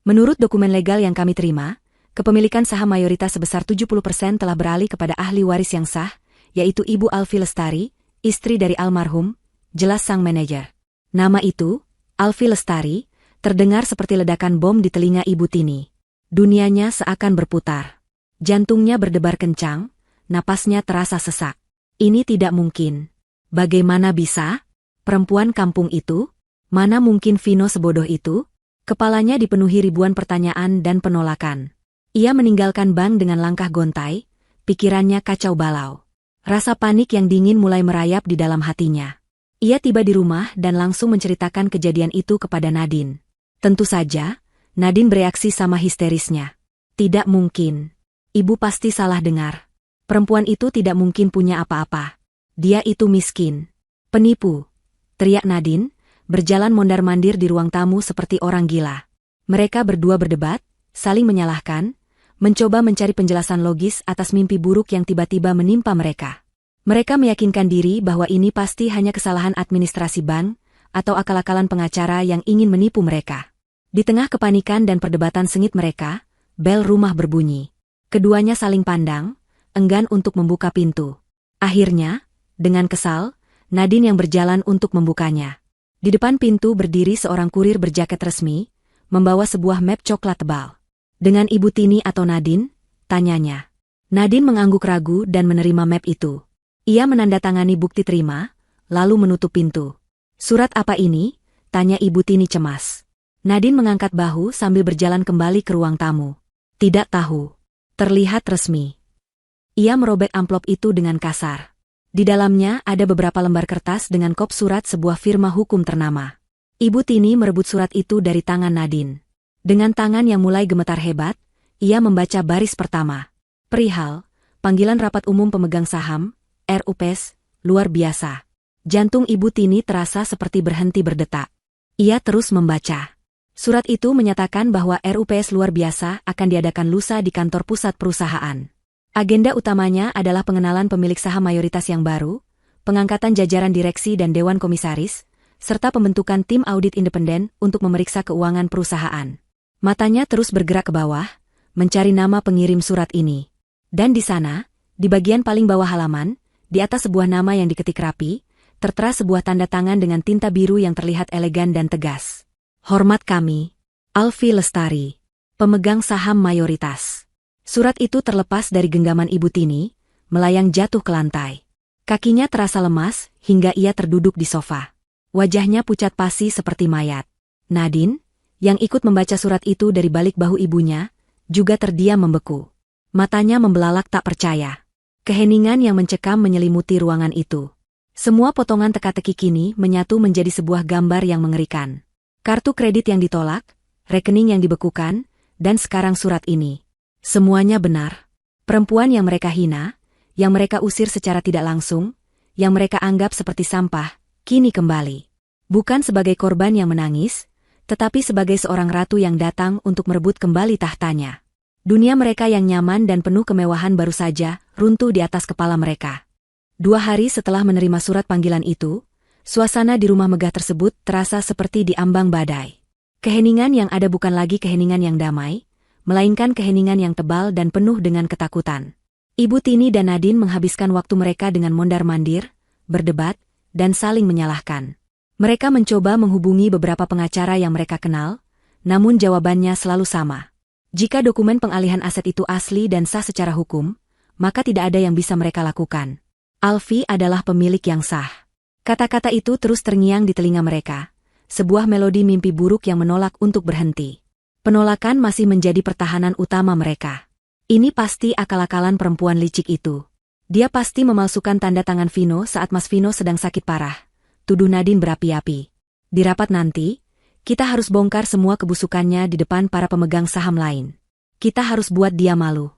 A: Menurut dokumen legal yang kami terima, kepemilikan saham mayoritas sebesar 70% telah beralih kepada ahli waris yang sah, yaitu Ibu Alfi Lestari, istri dari almarhum, jelas sang manajer. Nama itu, Alfi Lestari, terdengar seperti ledakan bom di telinga Ibu Tini. Dunianya seakan berputar. Jantungnya berdebar kencang, napasnya terasa sesak. Ini tidak mungkin. Bagaimana bisa? Perempuan kampung itu? Mana mungkin Vino sebodoh itu? Kepalanya dipenuhi ribuan pertanyaan dan penolakan. Ia meninggalkan bank dengan langkah gontai, pikirannya kacau balau. Rasa panik yang dingin mulai merayap di dalam hatinya. Ia tiba di rumah dan langsung menceritakan kejadian itu kepada Nadine. Tentu saja, Nadine bereaksi sama histerisnya. Tidak mungkin. Ibu pasti salah dengar. Perempuan itu tidak mungkin punya apa-apa. Dia itu miskin. Penipu. Teriak Nadine, berjalan mondar-mandir di ruang tamu seperti orang gila. Mereka berdua berdebat, saling menyalahkan, mencoba mencari penjelasan logis atas mimpi buruk yang tiba-tiba menimpa mereka. Mereka meyakinkan diri bahwa ini pasti hanya kesalahan administrasi bank, atau akal-akalan pengacara yang ingin menipu mereka. Di tengah kepanikan dan perdebatan sengit mereka, bel rumah berbunyi. Keduanya saling pandang, enggan untuk membuka pintu. Akhirnya, dengan kesal, Nadine yang berjalan untuk membukanya. Di depan pintu berdiri seorang kurir berjaket resmi, membawa sebuah map coklat tebal. Dengan Ibu Tini atau Nadine? Tanyanya. Nadine mengangguk ragu dan menerima map itu. Ia menandatangani bukti terima, lalu menutup pintu. Surat apa ini? Tanya Ibu Tini cemas. Nadine mengangkat bahu sambil berjalan kembali ke ruang tamu. Tidak tahu. Terlihat resmi. Ia merobek amplop itu dengan kasar. Di dalamnya ada beberapa lembar kertas dengan kop surat sebuah firma hukum ternama. Ibu Tini merebut surat itu dari tangan Nadine. Dengan tangan yang mulai gemetar hebat, ia membaca baris pertama. Perihal, panggilan rapat umum pemegang saham, RUPS, luar biasa. Jantung Ibu Tini terasa seperti berhenti berdetak. Ia terus membaca. Surat itu menyatakan bahwa RUPS luar biasa akan diadakan lusa di kantor pusat perusahaan. Agenda utamanya adalah pengenalan pemilik saham mayoritas yang baru, pengangkatan jajaran direksi dan dewan komisaris, serta pembentukan tim audit independen untuk memeriksa keuangan perusahaan. Matanya terus bergerak ke bawah, mencari nama pengirim surat ini. Dan di sana, di bagian paling bawah halaman, di atas sebuah nama yang diketik rapi, tertera sebuah tanda tangan dengan tinta biru yang terlihat elegan dan tegas. Hormat kami, Alfi Lestari, pemegang saham mayoritas. Surat itu terlepas dari genggaman Ibu Tini, melayang jatuh ke lantai. Kakinya terasa lemas, hingga ia terduduk di sofa. Wajahnya pucat pasi seperti mayat. Nadine, yang ikut membaca surat itu dari balik bahu ibunya, juga terdiam membeku. Matanya membelalak tak percaya. Keheningan yang mencekam menyelimuti ruangan itu. Semua potongan teka-teki kini menyatu menjadi sebuah gambar yang mengerikan. Kartu kredit yang ditolak, rekening yang dibekukan, dan sekarang surat ini. Semuanya benar. Perempuan yang mereka hina, yang mereka usir secara tidak langsung, yang mereka anggap seperti sampah, kini kembali. Bukan sebagai korban yang menangis, tetapi sebagai seorang ratu yang datang untuk merebut kembali tahtanya. Dunia mereka yang nyaman dan penuh kemewahan baru saja runtuh di atas kepala mereka. 2 hari setelah menerima surat panggilan itu, suasana di rumah megah tersebut terasa seperti diambang badai. Keheningan yang ada bukan lagi keheningan yang damai, melainkan keheningan yang tebal dan penuh dengan ketakutan. Ibu Tini dan Nadine menghabiskan waktu mereka dengan mondar-mandir, berdebat, dan saling menyalahkan. Mereka mencoba menghubungi beberapa pengacara yang mereka kenal, namun jawabannya selalu sama. Jika dokumen pengalihan aset itu asli dan sah secara hukum, maka tidak ada yang bisa mereka lakukan. Alfi adalah pemilik yang sah. Kata-kata itu terus terngiang di telinga mereka, sebuah melodi mimpi buruk yang menolak untuk berhenti. Penolakan masih menjadi pertahanan utama mereka. Ini pasti akal-akalan perempuan licik itu. Dia pasti memalsukan tanda tangan Vino saat Mas Vino sedang sakit parah. Tuduh Nadine berapi-api. Di rapat nanti, kita harus bongkar semua kebusukannya di depan para pemegang saham lain. Kita harus buat dia malu.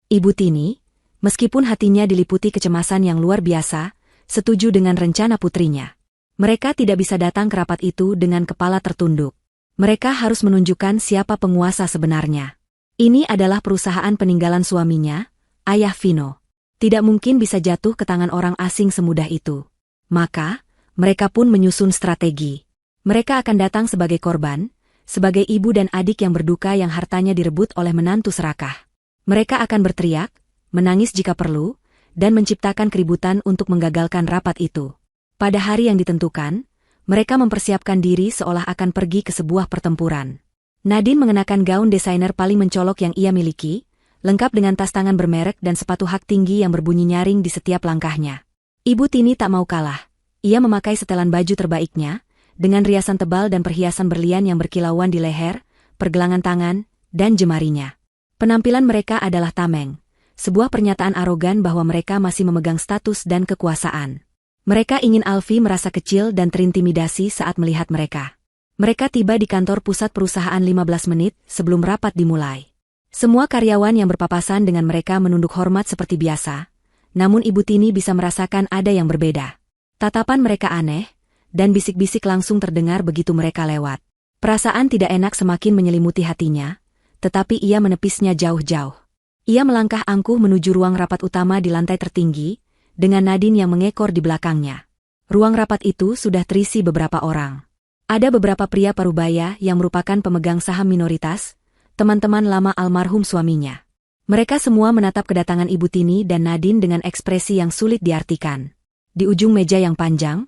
A: Ibu Tini, meskipun hatinya diliputi kecemasan yang luar biasa, setuju dengan rencana putrinya. Mereka tidak bisa datang ke rapat itu dengan kepala tertunduk. Mereka harus menunjukkan siapa penguasa sebenarnya. Ini adalah perusahaan peninggalan suaminya, ayah Vino. Tidak mungkin bisa jatuh ke tangan orang asing semudah itu. Maka, mereka pun menyusun strategi. Mereka akan datang sebagai korban, sebagai ibu dan adik yang berduka yang hartanya direbut oleh menantu serakah. Mereka akan berteriak, menangis jika perlu, dan menciptakan keributan untuk menggagalkan rapat itu. Pada hari yang ditentukan, mereka mempersiapkan diri seolah akan pergi ke sebuah pertempuran. Nadine mengenakan gaun desainer paling mencolok yang ia miliki, lengkap dengan tas tangan bermerek dan sepatu hak tinggi yang berbunyi nyaring di setiap langkahnya. Ibu Tini tak mau kalah. Ia memakai setelan baju terbaiknya, dengan riasan tebal dan perhiasan berlian yang berkilauan di leher, pergelangan tangan, dan jemarinya. Penampilan mereka adalah tameng, sebuah pernyataan arogan bahwa mereka masih memegang status dan kekuasaan. Mereka ingin Alfi merasa kecil dan terintimidasi saat melihat mereka. Mereka tiba di kantor pusat perusahaan 15 menit sebelum rapat dimulai. Semua karyawan yang berpapasan dengan mereka menunduk hormat seperti biasa, namun Ibu Tini bisa merasakan ada yang berbeda. Tatapan mereka aneh, dan bisik-bisik langsung terdengar begitu mereka lewat. Perasaan tidak enak semakin menyelimuti hatinya, tetapi ia menepisnya jauh-jauh. Ia melangkah angkuh menuju ruang rapat utama di lantai tertinggi, dengan Nadine yang mengekor di belakangnya. Ruang rapat itu sudah terisi beberapa orang. Ada beberapa pria parubaya yang merupakan pemegang saham minoritas, teman-teman lama almarhum suaminya. Mereka semua menatap kedatangan Ibu Tini dan Nadine dengan ekspresi yang sulit diartikan. Di ujung meja yang panjang,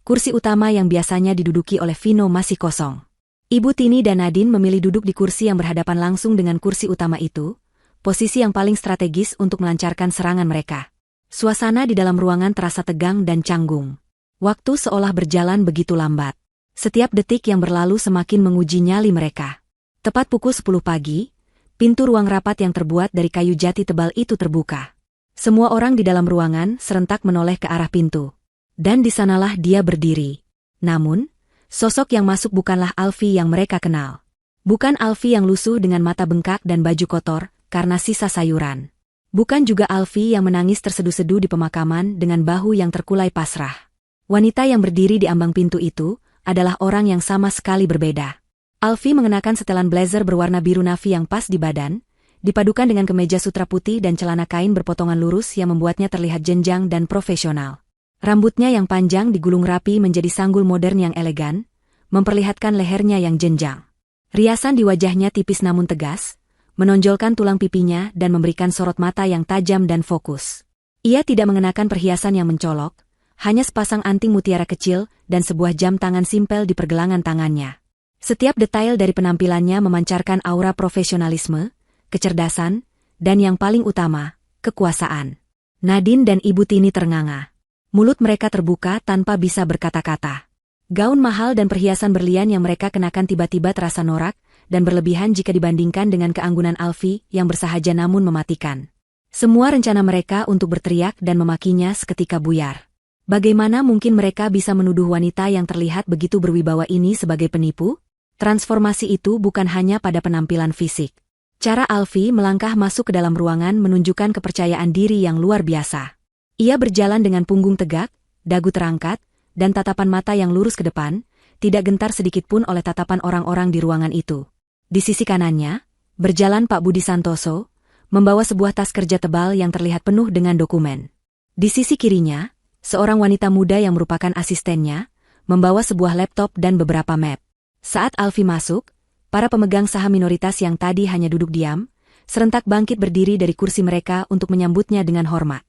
A: kursi utama yang biasanya diduduki oleh Vino masih kosong. Ibu Tini dan Nadine memilih duduk di kursi yang berhadapan langsung dengan kursi utama itu, posisi yang paling strategis untuk melancarkan serangan mereka. Suasana di dalam ruangan terasa tegang dan canggung. Waktu seolah berjalan begitu lambat. Setiap detik yang berlalu semakin menguji nyali mereka. Tepat pukul 10 pagi, pintu ruang rapat yang terbuat dari kayu jati tebal itu terbuka. Semua orang di dalam ruangan serentak menoleh ke arah pintu. Dan di sanalah dia berdiri. Namun, sosok yang masuk bukanlah Alfie yang mereka kenal. Bukan Alfie yang lusuh dengan mata bengkak dan baju kotor karena sisa sayuran. Bukan juga Alfie yang menangis terseduh-seduh di pemakaman dengan bahu yang terkulai pasrah. Wanita yang berdiri di ambang pintu itu adalah orang yang sama sekali berbeda. Alfie mengenakan setelan blazer berwarna biru navy yang pas di badan, dipadukan dengan kemeja sutra putih dan celana kain berpotongan lurus yang membuatnya terlihat jenjang dan profesional. Rambutnya yang panjang digulung rapi menjadi sanggul modern yang elegan, memperlihatkan lehernya yang jenjang. Riasan di wajahnya tipis namun tegas, menonjolkan tulang pipinya dan memberikan sorot mata yang tajam dan fokus. Ia tidak mengenakan perhiasan yang mencolok, hanya sepasang anting mutiara kecil dan sebuah jam tangan simpel di pergelangan tangannya. Setiap detail dari penampilannya memancarkan aura profesionalisme, kecerdasan, dan yang paling utama, kekuasaan. Nadine dan Ibu Tini ternganga. Mulut mereka terbuka tanpa bisa berkata-kata. Gaun mahal dan perhiasan berlian yang mereka kenakan tiba-tiba terasa norak dan berlebihan jika dibandingkan dengan keanggunan Alfie yang bersahaja namun mematikan. Semua rencana mereka untuk berteriak dan memakinya seketika buyar. Bagaimana mungkin mereka bisa menuduh wanita yang terlihat begitu berwibawa ini sebagai penipu? Transformasi itu bukan hanya pada penampilan fisik. Cara Alfie melangkah masuk ke dalam ruangan menunjukkan kepercayaan diri yang luar biasa. Ia berjalan dengan punggung tegak, dagu terangkat, dan tatapan mata yang lurus ke depan, tidak gentar sedikitpun oleh tatapan orang-orang di ruangan itu. Di sisi kanannya, berjalan Pak Budi Santoso, membawa sebuah tas kerja tebal yang terlihat penuh dengan dokumen. Di sisi kirinya, seorang wanita muda yang merupakan asistennya, membawa sebuah laptop dan beberapa map. Saat Alfie masuk, para pemegang saham minoritas yang tadi hanya duduk diam, serentak bangkit berdiri dari kursi mereka untuk menyambutnya dengan hormat.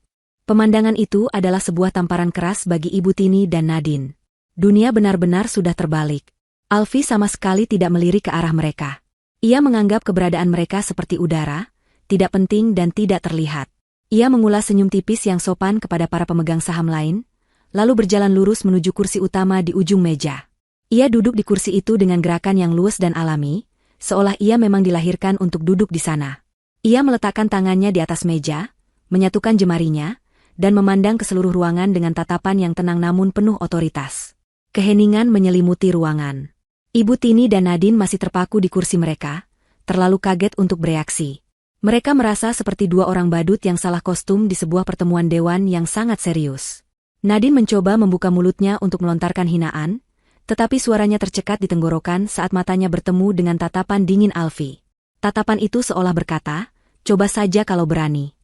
A: Pemandangan itu adalah sebuah tamparan keras bagi Ibu Tini dan Nadine. Dunia benar-benar sudah terbalik. Alfie sama sekali tidak melirik ke arah mereka. Ia menganggap keberadaan mereka seperti udara, tidak penting dan tidak terlihat. Ia mengulas senyum tipis yang sopan kepada para pemegang saham lain, lalu berjalan lurus menuju kursi utama di ujung meja. Ia duduk di kursi itu dengan gerakan yang luwes dan alami, seolah ia memang dilahirkan untuk duduk di sana. Ia meletakkan tangannya di atas meja, menyatukan jemarinya, dan memandang ke seluruh ruangan dengan tatapan yang tenang namun penuh otoritas. Keheningan menyelimuti ruangan. Ibu Tini dan Nadine masih terpaku di kursi mereka, terlalu kaget untuk bereaksi. Mereka merasa seperti dua orang badut yang salah kostum di sebuah pertemuan dewan yang sangat serius. Nadine mencoba membuka mulutnya untuk melontarkan hinaan, tetapi suaranya tercekat di tenggorokan saat matanya bertemu dengan tatapan dingin Alfie. Tatapan itu seolah berkata, "Coba saja kalau berani."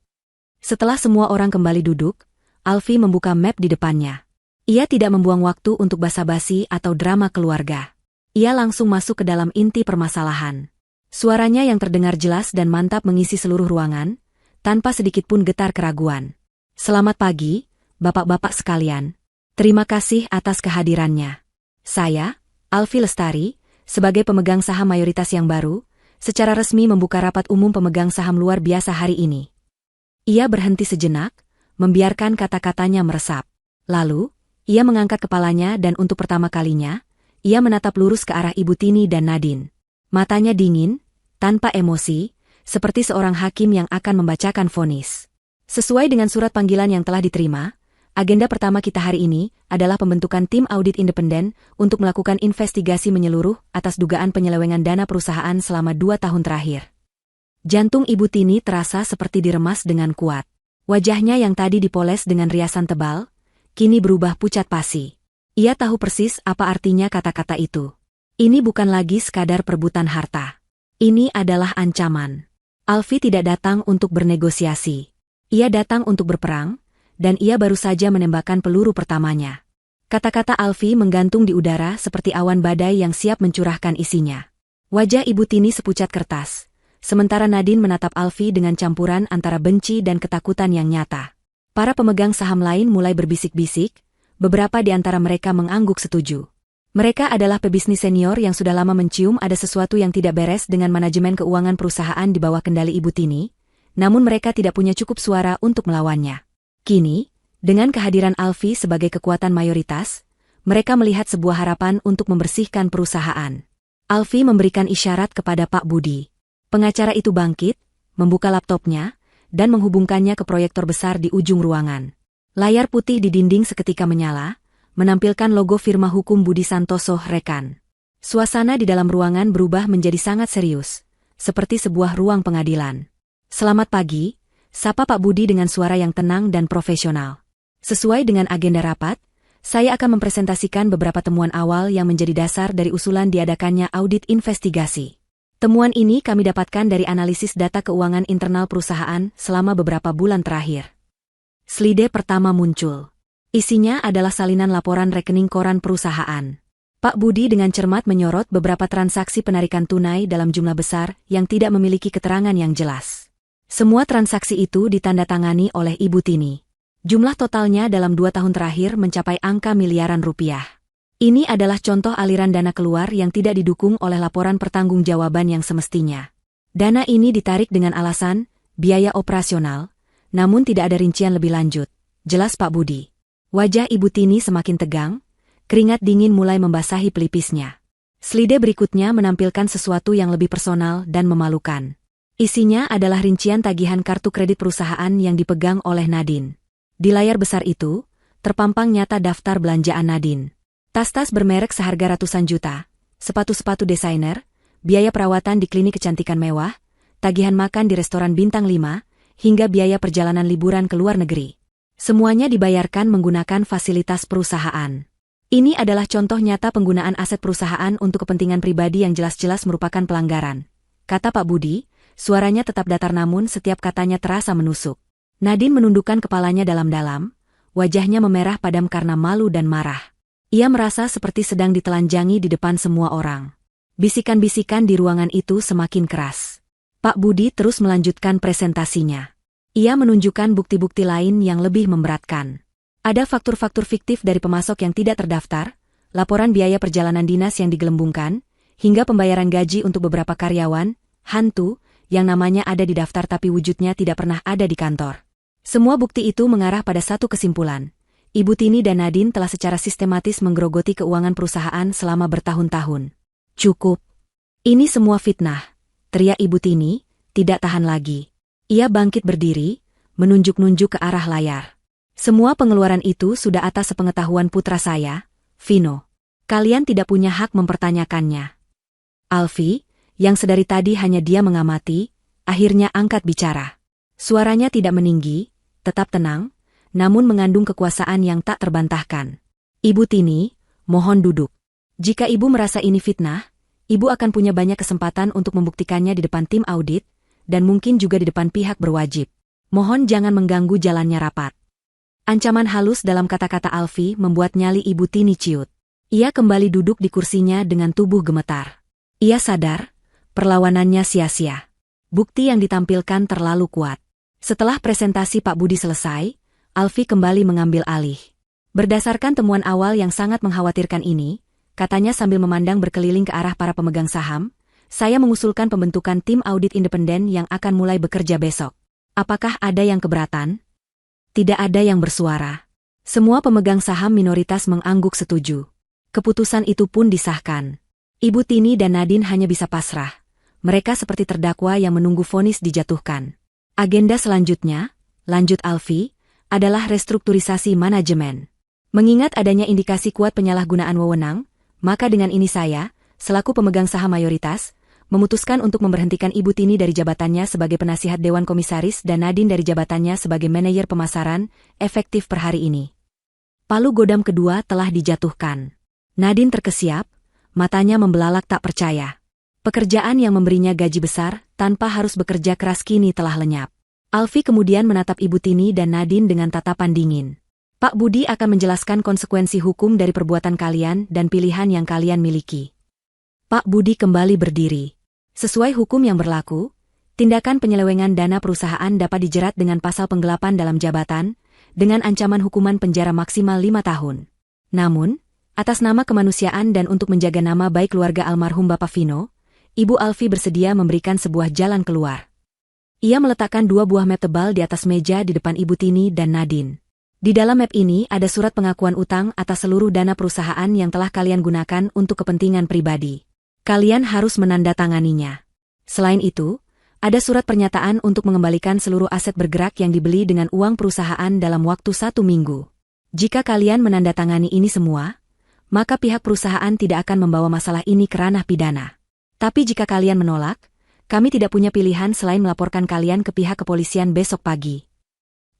A: Setelah semua orang kembali duduk, Alfie membuka map di depannya. Ia tidak membuang waktu untuk basa-basi atau drama keluarga. Ia langsung masuk ke dalam inti permasalahan. Suaranya yang terdengar jelas dan mantap mengisi seluruh ruangan, tanpa sedikitpun getar keraguan. "Selamat pagi, bapak-bapak sekalian. Terima kasih atas kehadirannya. Saya, Alfie Lestari, sebagai pemegang saham mayoritas yang baru, secara resmi membuka rapat umum pemegang saham luar biasa hari ini." Ia berhenti sejenak, membiarkan kata-katanya meresap. Lalu, ia mengangkat kepalanya dan untuk pertama kalinya, ia menatap lurus ke arah Ibu Tini dan Nadine. Matanya dingin, tanpa emosi, seperti seorang hakim yang akan membacakan vonis. Sesuai dengan surat panggilan yang telah diterima, agenda pertama kita hari ini adalah pembentukan tim audit independen untuk melakukan investigasi menyeluruh atas dugaan penyelewengan dana perusahaan selama 2 tahun terakhir. Jantung Ibu Tini terasa seperti diremas dengan kuat. Wajahnya yang tadi dipoles dengan riasan tebal, kini berubah pucat pasi. Ia tahu persis apa artinya kata-kata itu. Ini bukan lagi sekadar perebutan harta. Ini adalah ancaman. Alfie tidak datang untuk bernegosiasi. Ia datang untuk berperang, dan ia baru saja menembakkan peluru pertamanya. Kata-kata Alfie menggantung di udara seperti awan badai yang siap mencurahkan isinya. Wajah Ibu Tini sepucat kertas, sementara Nadine menatap Alfie dengan campuran antara benci dan ketakutan yang nyata. Para pemegang saham lain mulai berbisik-bisik, beberapa di antara mereka mengangguk setuju. Mereka adalah pebisnis senior yang sudah lama mencium ada sesuatu yang tidak beres dengan manajemen keuangan perusahaan di bawah kendali Ibu Tini, namun mereka tidak punya cukup suara untuk melawannya. Kini, dengan kehadiran Alfie sebagai kekuatan mayoritas, mereka melihat sebuah harapan untuk membersihkan perusahaan. Alfie memberikan isyarat kepada Pak Budi. Pengacara itu bangkit, membuka laptopnya, dan menghubungkannya ke proyektor besar di ujung ruangan. Layar putih di dinding seketika menyala, menampilkan logo firma hukum Budi Santoso Rekan. Suasana di dalam ruangan berubah menjadi sangat serius, seperti sebuah ruang pengadilan. "Selamat pagi," sapa Pak Budi dengan suara yang tenang dan profesional. "Sesuai dengan agenda rapat, saya akan mempresentasikan beberapa temuan awal yang menjadi dasar dari usulan diadakannya audit investigasi. Temuan ini kami dapatkan dari analisis data keuangan internal perusahaan selama beberapa bulan terakhir." Slide pertama muncul. Isinya adalah salinan laporan rekening koran perusahaan. Pak Budi dengan cermat menyorot beberapa transaksi penarikan tunai dalam jumlah besar yang tidak memiliki keterangan yang jelas. Semua transaksi itu ditandatangani oleh Ibu Tini. Jumlah totalnya dalam 2 tahun terakhir mencapai angka miliaran rupiah. Ini adalah contoh aliran dana keluar yang tidak didukung oleh laporan pertanggungjawaban yang semestinya. Dana ini ditarik dengan alasan biaya operasional, namun tidak ada rincian lebih lanjut, jelas Pak Budi. Wajah Ibu Tini semakin tegang, keringat dingin mulai membasahi pelipisnya. Slide berikutnya menampilkan sesuatu yang lebih personal dan memalukan. Isinya adalah rincian tagihan kartu kredit perusahaan yang dipegang oleh Nadine. Di layar besar itu, terpampang nyata daftar belanjaan Nadine. Tas-tas bermerek seharga ratusan juta, sepatu-sepatu desainer, biaya perawatan di klinik kecantikan mewah, tagihan makan di restoran bintang 5, hingga biaya perjalanan liburan ke luar negeri. Semuanya dibayarkan menggunakan fasilitas perusahaan. Ini adalah contoh nyata penggunaan aset perusahaan untuk kepentingan pribadi yang jelas-jelas merupakan pelanggaran, kata Pak Budi. Suaranya tetap datar namun setiap katanya terasa menusuk. Nadine menundukkan kepalanya dalam-dalam, wajahnya memerah padam karena malu dan marah. Ia merasa seperti sedang ditelanjangi di depan semua orang. Bisikan-bisikan di ruangan itu semakin keras. Pak Budi terus melanjutkan presentasinya. Ia menunjukkan bukti-bukti lain yang lebih memberatkan. Ada faktur-faktur fiktif dari pemasok yang tidak terdaftar, laporan biaya perjalanan dinas yang digelembungkan, hingga pembayaran gaji untuk beberapa karyawan, hantu, yang namanya ada di daftar tapi wujudnya tidak pernah ada di kantor. Semua bukti itu mengarah pada satu kesimpulan. Ibu Tini dan Nadine telah secara sistematis menggerogoti keuangan perusahaan selama bertahun-tahun. "Cukup. Ini semua fitnah," teriak Ibu Tini, tidak tahan lagi. Ia bangkit berdiri, menunjuk-nunjuk ke arah layar. "Semua pengeluaran itu sudah atas sepengetahuan putra saya, Vino. Kalian tidak punya hak mempertanyakannya." Alfie, yang sedari tadi hanya dia mengamati, akhirnya angkat bicara. Suaranya tidak meninggi, tetap tenang, namun mengandung kekuasaan yang tak terbantahkan. "Ibu Tini, mohon duduk. Jika ibu merasa ini fitnah, ibu akan punya banyak kesempatan untuk membuktikannya di depan tim audit, dan mungkin juga di depan pihak berwajib. Mohon jangan mengganggu jalannya rapat." Ancaman halus dalam kata-kata Alfie membuat nyali Ibu Tini ciut. Ia kembali duduk di kursinya dengan tubuh gemetar. Ia sadar, perlawanannya sia-sia. Bukti yang ditampilkan terlalu kuat. Setelah presentasi Pak Budi selesai, Alfie kembali mengambil alih. "Berdasarkan temuan awal yang sangat mengkhawatirkan ini," katanya sambil memandang berkeliling ke arah para pemegang saham, "saya mengusulkan pembentukan tim audit independen yang akan mulai bekerja besok. Apakah ada yang keberatan?" Tidak ada yang bersuara. Semua pemegang saham minoritas mengangguk setuju. Keputusan itu pun disahkan. Ibu Tini dan Nadine hanya bisa pasrah. Mereka seperti terdakwa yang menunggu vonis dijatuhkan. Agenda selanjutnya, lanjut Alfie, adalah restrukturisasi manajemen. Mengingat adanya indikasi kuat penyalahgunaan wewenang, maka dengan ini saya, selaku pemegang saham mayoritas, memutuskan untuk memberhentikan Ibu Tini dari jabatannya sebagai penasihat Dewan Komisaris dan Nadine dari jabatannya sebagai manajer pemasaran, efektif per hari ini. Palu godam kedua telah dijatuhkan. Nadine terkesiap, matanya membelalak tak percaya. Pekerjaan yang memberinya gaji besar, tanpa harus bekerja keras kini telah lenyap. Alfie kemudian menatap Ibu Tini dan Nadine dengan tatapan dingin. "Pak Budi akan menjelaskan konsekuensi hukum dari perbuatan kalian dan pilihan yang kalian miliki." Pak Budi kembali berdiri. Sesuai hukum yang berlaku, tindakan penyelewengan dana perusahaan dapat dijerat dengan pasal penggelapan dalam jabatan, dengan ancaman hukuman penjara maksimal 5 tahun. Namun, atas nama kemanusiaan dan untuk menjaga nama baik keluarga almarhum Bapak Vino, Ibu Alfie bersedia memberikan sebuah jalan keluar. Ia meletakkan 2 buah map tebal di atas meja di depan Ibu Tini dan Nadine. Di dalam map ini ada surat pengakuan utang atas seluruh dana perusahaan yang telah kalian gunakan untuk kepentingan pribadi. Kalian harus menandatanganinya. Selain itu, ada surat pernyataan untuk mengembalikan seluruh aset bergerak yang dibeli dengan uang perusahaan dalam waktu 1 minggu. Jika kalian menandatangani ini semua, maka pihak perusahaan tidak akan membawa masalah ini ke ranah pidana. Tapi jika kalian menolak, kami tidak punya pilihan selain melaporkan kalian ke pihak kepolisian besok pagi.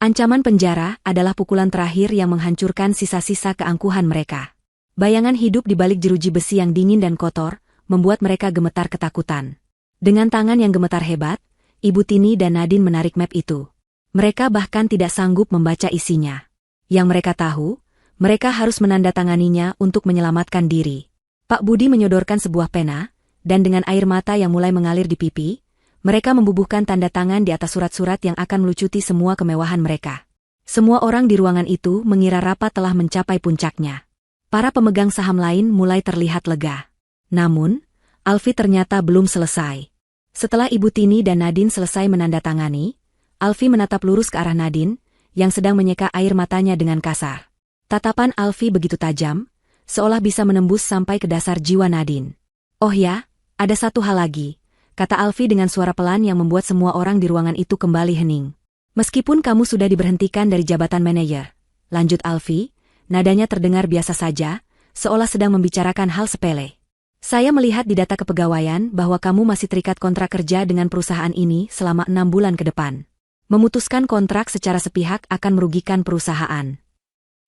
A: Ancaman penjara adalah pukulan terakhir yang menghancurkan sisa-sisa keangkuhan mereka. Bayangan hidup di balik jeruji besi yang dingin dan kotor, membuat mereka gemetar ketakutan. Dengan tangan yang gemetar hebat, Ibu Tini dan Nadine menarik map itu. Mereka bahkan tidak sanggup membaca isinya. Yang mereka tahu, mereka harus menandatanganinya untuk menyelamatkan diri. Pak Budi menyodorkan sebuah pena, dan dengan air mata yang mulai mengalir di pipi, mereka membubuhkan tanda tangan di atas surat-surat yang akan melucuti semua kemewahan mereka. Semua orang di ruangan itu mengira rapat telah mencapai puncaknya. Para pemegang saham lain mulai terlihat lega. Namun, Alfie ternyata belum selesai. Setelah Ibu Tini dan Nadine selesai menandatangani, Alfie menatap lurus ke arah Nadine, yang sedang menyeka air matanya dengan kasar. Tatapan Alfie begitu tajam, seolah bisa menembus sampai ke dasar jiwa Nadine. "Oh ya, ada satu hal lagi," kata Alfie dengan suara pelan yang membuat semua orang di ruangan itu kembali hening. "Meskipun kamu sudah diberhentikan dari jabatan manajer," lanjut Alfie, nadanya terdengar biasa saja, seolah sedang membicarakan hal sepele. "Saya melihat di data kepegawaian bahwa kamu masih terikat kontrak kerja dengan perusahaan ini selama 6 bulan ke depan. Memutuskan kontrak secara sepihak akan merugikan perusahaan."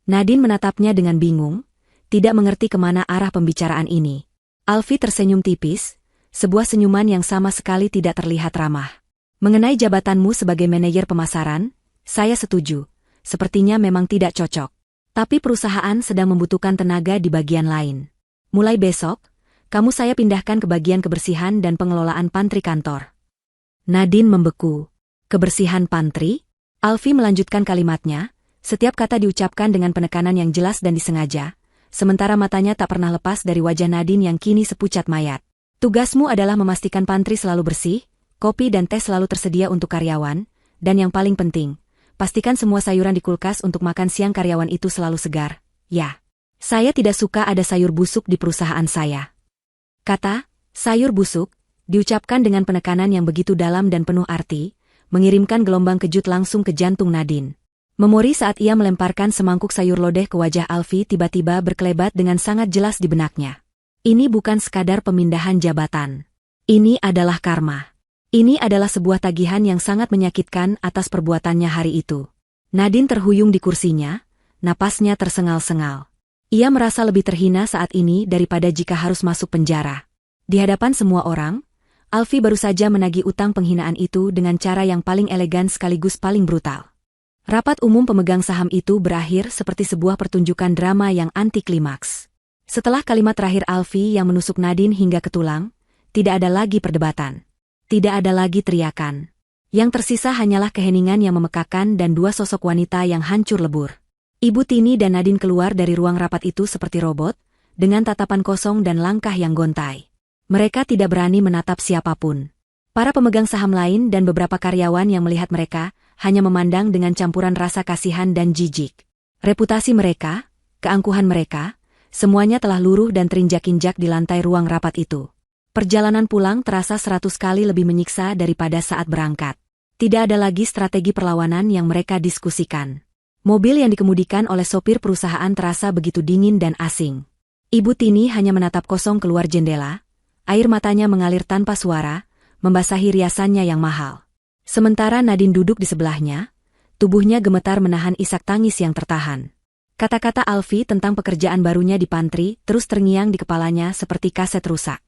A: Nadine menatapnya dengan bingung, tidak mengerti kemana arah pembicaraan ini. Alfie tersenyum tipis, sebuah senyuman yang sama sekali tidak terlihat ramah. "Mengenai jabatanmu sebagai manajer pemasaran, saya setuju. Sepertinya memang tidak cocok. Tapi perusahaan sedang membutuhkan tenaga di bagian lain. Mulai besok, kamu saya pindahkan ke bagian kebersihan dan pengelolaan pantry kantor." Nadine membeku. "Kebersihan pantry?" Alfie melanjutkan kalimatnya, setiap kata diucapkan dengan penekanan yang jelas dan disengaja, sementara matanya tak pernah lepas dari wajah Nadine yang kini sepucat mayat. "Tugasmu adalah memastikan pantry selalu bersih, kopi dan teh selalu tersedia untuk karyawan, dan yang paling penting, pastikan semua sayuran di kulkas untuk makan siang karyawan itu selalu segar. Ya, saya tidak suka ada sayur busuk di perusahaan saya." Kata "sayur busuk" diucapkan dengan penekanan yang begitu dalam dan penuh arti, mengirimkan gelombang kejut langsung ke jantung Nadine. Memori saat ia melemparkan semangkuk sayur lodeh ke wajah Alfie tiba-tiba berkelebat dengan sangat jelas di benaknya. Ini bukan sekadar pemindahan jabatan. Ini adalah karma. Ini adalah sebuah tagihan yang sangat menyakitkan atas perbuatannya hari itu. Nadine terhuyung di kursinya, napasnya tersengal-sengal. Ia merasa lebih terhina saat ini daripada jika harus masuk penjara. Di hadapan semua orang, Alfie baru saja menagih utang penghinaan itu dengan cara yang paling elegan sekaligus paling brutal. Rapat umum pemegang saham itu berakhir seperti sebuah pertunjukan drama yang anti-klimaks. Setelah kalimat terakhir Alfie yang menusuk Nadine hingga ke tulang, tidak ada lagi perdebatan. Tidak ada lagi teriakan. Yang tersisa hanyalah keheningan yang memekakan dan 2 sosok wanita yang hancur lebur. Ibu Tini dan Nadine keluar dari ruang rapat itu seperti robot, dengan tatapan kosong dan langkah yang gontai. Mereka tidak berani menatap siapapun. Para pemegang saham lain dan beberapa karyawan yang melihat mereka, hanya memandang dengan campuran rasa kasihan dan jijik. Reputasi mereka, keangkuhan mereka, semuanya telah luruh dan terinjak-injak di lantai ruang rapat itu. Perjalanan pulang terasa 100 kali lebih menyiksa daripada saat berangkat. Tidak ada lagi strategi perlawanan yang mereka diskusikan. Mobil yang dikemudikan oleh sopir perusahaan terasa begitu dingin dan asing. Ibu Tini hanya menatap kosong keluar jendela, air matanya mengalir tanpa suara, membasahi riasannya yang mahal. Sementara Nadine duduk di sebelahnya, tubuhnya gemetar menahan isak tangis yang tertahan. Kata-kata Alfie tentang pekerjaan barunya di pantry terus terngiang di kepalanya seperti kaset rusak.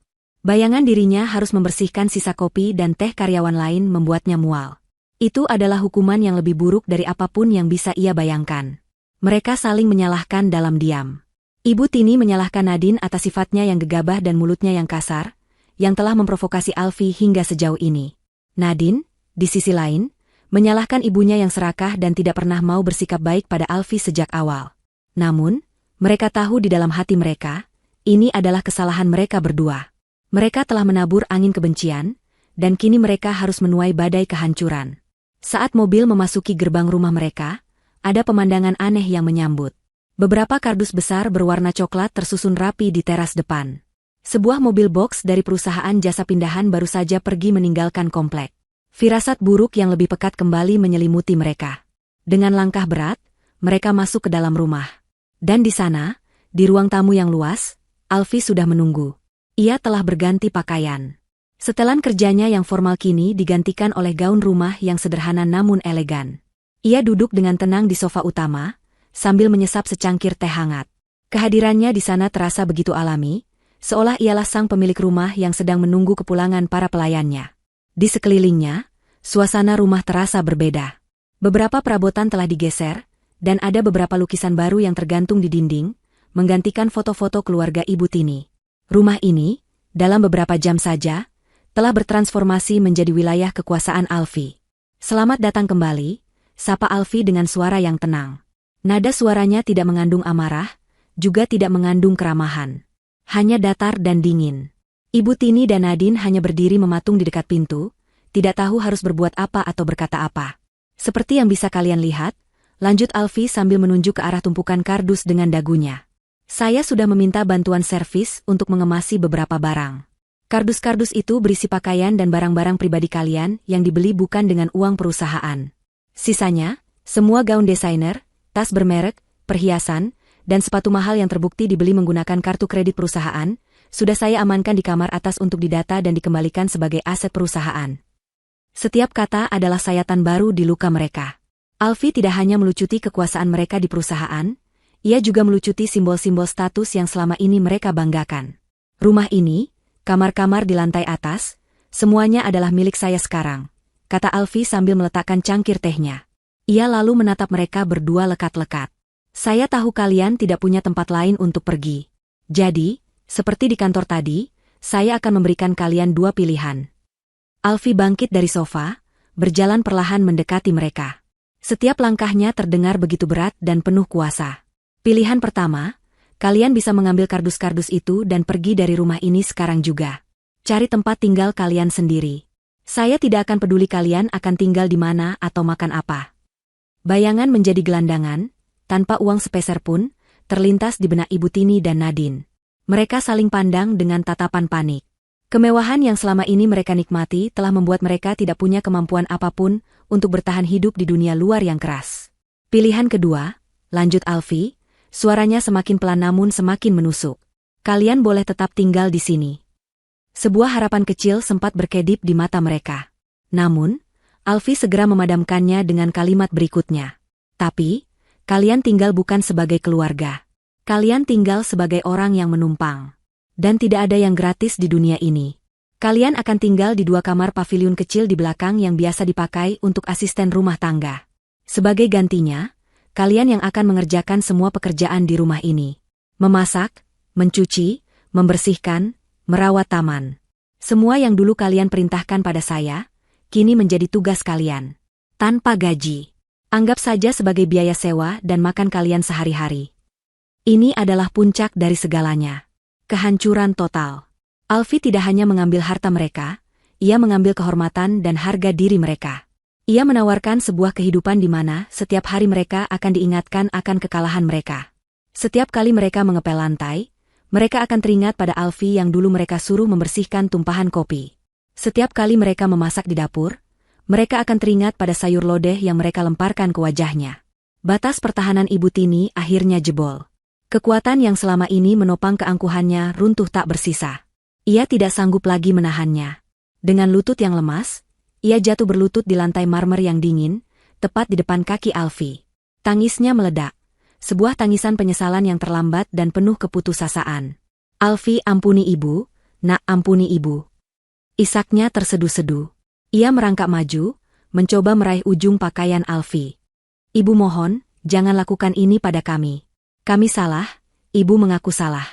A: Bayangan dirinya harus membersihkan sisa kopi dan teh karyawan lain membuatnya mual. Itu adalah hukuman yang lebih buruk dari apapun yang bisa ia bayangkan. Mereka saling menyalahkan dalam diam. Ibu Tini menyalahkan Nadine atas sifatnya yang gegabah dan mulutnya yang kasar, yang telah memprovokasi Alfie hingga sejauh ini. Nadine, di sisi lain, menyalahkan ibunya yang serakah dan tidak pernah mau bersikap baik pada Alfie sejak awal. Namun, mereka tahu di dalam hati mereka, ini adalah kesalahan mereka berdua. Mereka telah menabur angin kebencian, dan kini mereka harus menuai badai kehancuran. Saat mobil memasuki gerbang rumah mereka, ada pemandangan aneh yang menyambut. Beberapa kardus besar berwarna coklat tersusun rapi di teras depan. Sebuah mobil box dari perusahaan jasa pindahan baru saja pergi meninggalkan komplek. Firasat buruk yang lebih pekat kembali menyelimuti mereka. Dengan langkah berat, mereka masuk ke dalam rumah. Dan di sana, di ruang tamu yang luas, Alfie sudah menunggu. Ia telah berganti pakaian. Setelan kerjanya yang formal kini digantikan oleh gaun rumah yang sederhana namun elegan. Ia duduk dengan tenang di sofa utama, sambil menyesap secangkir teh hangat. Kehadirannya di sana terasa begitu alami, seolah ialah sang pemilik rumah yang sedang menunggu kepulangan para pelayannya. Di sekelilingnya, suasana rumah terasa berbeda. Beberapa perabotan telah digeser, dan ada beberapa lukisan baru yang tergantung di dinding, menggantikan foto-foto keluarga Ibu Tini. Rumah ini, dalam beberapa jam saja, telah bertransformasi menjadi wilayah kekuasaan Alfie. Selamat datang kembali, sapa Alfie dengan suara yang tenang. Nada suaranya tidak mengandung amarah, juga tidak mengandung keramahan. Hanya datar dan dingin. Ibu Tini dan Nadine hanya berdiri mematung di dekat pintu, tidak tahu harus berbuat apa atau berkata apa. Seperti yang bisa kalian lihat, lanjut Alfie sambil menunjuk ke arah tumpukan kardus dengan dagunya. Saya sudah meminta bantuan servis untuk mengemasi beberapa barang. Kardus-kardus itu berisi pakaian dan barang-barang pribadi kalian yang dibeli bukan dengan uang perusahaan. Sisanya, semua gaun desainer, tas bermerek, perhiasan, dan sepatu mahal yang terbukti dibeli menggunakan kartu kredit perusahaan, sudah saya amankan di kamar atas untuk didata dan dikembalikan sebagai aset perusahaan. Setiap kata adalah sayatan baru di luka mereka. Alfie tidak hanya melucuti kekuasaan mereka di perusahaan, ia juga melucuti simbol-simbol status yang selama ini mereka banggakan. Rumah ini, kamar-kamar di lantai atas, semuanya adalah milik saya sekarang, kata Alfie sambil meletakkan cangkir tehnya. Ia lalu menatap mereka berdua lekat-lekat. Saya tahu kalian tidak punya tempat lain untuk pergi. Jadi, seperti di kantor tadi, saya akan memberikan kalian dua pilihan. Alfie bangkit dari sofa, berjalan perlahan mendekati mereka. Setiap langkahnya terdengar begitu berat dan penuh kuasa. Pilihan pertama, kalian bisa mengambil kardus-kardus itu dan pergi dari rumah ini sekarang juga. Cari tempat tinggal kalian sendiri. Saya tidak akan peduli kalian akan tinggal di mana atau makan apa. Bayangan menjadi gelandangan, tanpa uang sepeser pun, terlintas di benak Ibu Tini dan Nadine. Mereka saling pandang dengan tatapan panik. Kemewahan yang selama ini mereka nikmati telah membuat mereka tidak punya kemampuan apapun untuk bertahan hidup di dunia luar yang keras. Pilihan kedua, lanjut Alfie, suaranya semakin pelan namun semakin menusuk. Kalian boleh tetap tinggal di sini. Sebuah harapan kecil sempat berkedip di mata mereka. Namun, Alfie segera memadamkannya dengan kalimat berikutnya. Tapi, kalian tinggal bukan sebagai keluarga. Kalian tinggal sebagai orang yang menumpang. Dan tidak ada yang gratis di dunia ini. Kalian akan tinggal di dua kamar pavilion kecil di belakang yang biasa dipakai untuk asisten rumah tangga. Sebagai gantinya, kalian yang akan mengerjakan semua pekerjaan di rumah ini. Memasak, mencuci, membersihkan, merawat taman. Semua yang dulu kalian perintahkan pada saya, kini menjadi tugas kalian. Tanpa gaji. Anggap saja sebagai biaya sewa dan makan kalian sehari-hari. Ini adalah puncak dari segalanya. Kehancuran total. Alfie tidak hanya mengambil harta mereka, ia mengambil kehormatan dan harga diri mereka. Ia menawarkan sebuah kehidupan di mana setiap hari mereka akan diingatkan akan kekalahan mereka. Setiap kali mereka mengepel lantai, mereka akan teringat pada Alfie yang dulu mereka suruh membersihkan tumpahan kopi. Setiap kali mereka memasak di dapur, mereka akan teringat pada sayur lodeh yang mereka lemparkan ke wajahnya. Batas pertahanan Ibu Tini akhirnya jebol. Kekuatan yang selama ini menopang keangkuhannya runtuh tak bersisa. Ia tidak sanggup lagi menahannya. Dengan lutut yang lemas, ia jatuh berlutut di lantai marmer yang dingin, tepat di depan kaki Alfie. Tangisnya meledak. Sebuah tangisan penyesalan yang terlambat dan penuh keputusasaan. Alfie, ampuni ibu, nak ampuni ibu. Isaknya terseduh-seduh. Ia merangkak maju, mencoba meraih ujung pakaian Alfie. Ibu mohon, jangan lakukan ini pada kami. Kami salah, ibu mengaku salah.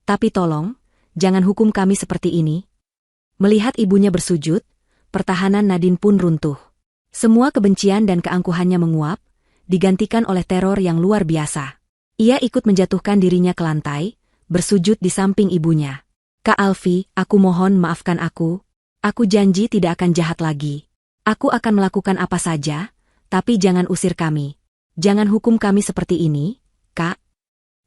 A: Tapi tolong, jangan hukum kami seperti ini. Melihat ibunya bersujud, pertahanan Nadine pun runtuh. Semua kebencian dan keangkuhannya menguap, digantikan oleh teror yang luar biasa. Ia ikut menjatuhkan dirinya ke lantai, bersujud di samping ibunya. Kak Alfie, aku mohon maafkan aku. Aku janji tidak akan jahat lagi. Aku akan melakukan apa saja, tapi jangan usir kami. Jangan hukum kami seperti ini, Kak.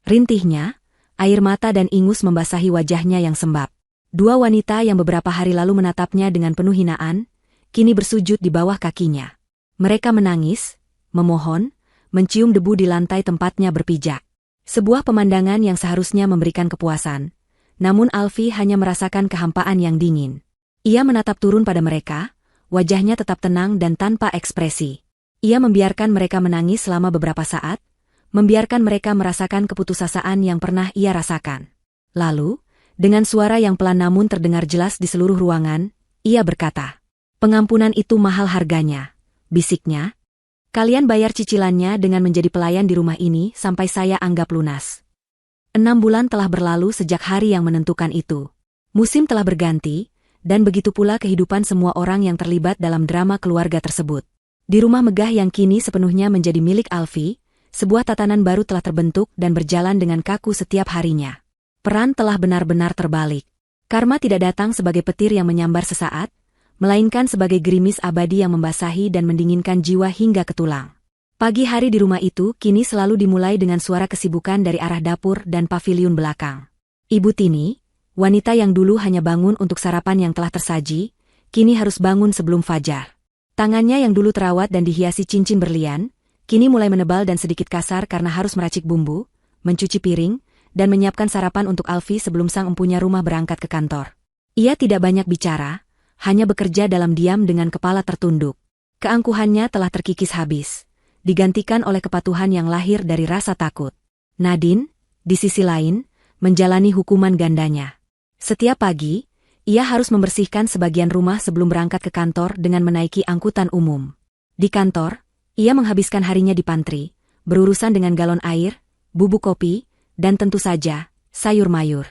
A: Rintihnya, air mata dan ingus membasahi wajahnya yang sembab. Dua wanita yang beberapa hari lalu menatapnya dengan penuh hinaan, kini bersujud di bawah kakinya. Mereka menangis, memohon, mencium debu di lantai tempatnya berpijak. Sebuah pemandangan yang seharusnya memberikan kepuasan. Namun Alfi hanya merasakan kehampaan yang dingin. Ia menatap turun pada mereka, wajahnya tetap tenang dan tanpa ekspresi. Ia membiarkan mereka menangis selama beberapa saat, membiarkan mereka merasakan keputusasaan yang pernah ia rasakan. Lalu, dengan suara yang pelan namun terdengar jelas di seluruh ruangan, ia berkata, "Pengampunan itu mahal harganya," bisiknya. "Kalian bayar cicilannya dengan menjadi pelayan di rumah ini sampai saya anggap lunas." 6 bulan telah berlalu sejak hari yang menentukan itu. Musim telah berganti, dan begitu pula kehidupan semua orang yang terlibat dalam drama keluarga tersebut. Di rumah megah yang kini sepenuhnya menjadi milik Alfi, sebuah tatanan baru telah terbentuk dan berjalan dengan kaku setiap harinya. Peran telah benar-benar terbalik. Karma tidak datang sebagai petir yang menyambar sesaat, melainkan sebagai gerimis abadi yang membasahi dan mendinginkan jiwa hingga ke tulang. Pagi hari di rumah itu kini selalu dimulai dengan suara kesibukan dari arah dapur dan paviliun belakang. Ibu Tini, wanita yang dulu hanya bangun untuk sarapan yang telah tersaji, kini harus bangun sebelum fajar. Tangannya yang dulu terawat dan dihiasi cincin berlian, kini mulai menebal dan sedikit kasar karena harus meracik bumbu, mencuci piring, dan menyiapkan sarapan untuk Alfi sebelum sang empunya rumah berangkat ke kantor. Ia tidak banyak bicara, hanya bekerja dalam diam dengan kepala tertunduk. Keangkuhannya telah terkikis habis, digantikan oleh kepatuhan yang lahir dari rasa takut. Nadine, di sisi lain, menjalani hukuman gandanya. Setiap pagi, ia harus membersihkan sebagian rumah sebelum berangkat ke kantor dengan menaiki angkutan umum. Di kantor, ia menghabiskan harinya di pantry, berurusan dengan galon air, bubuk kopi, dan tentu saja, sayur mayur.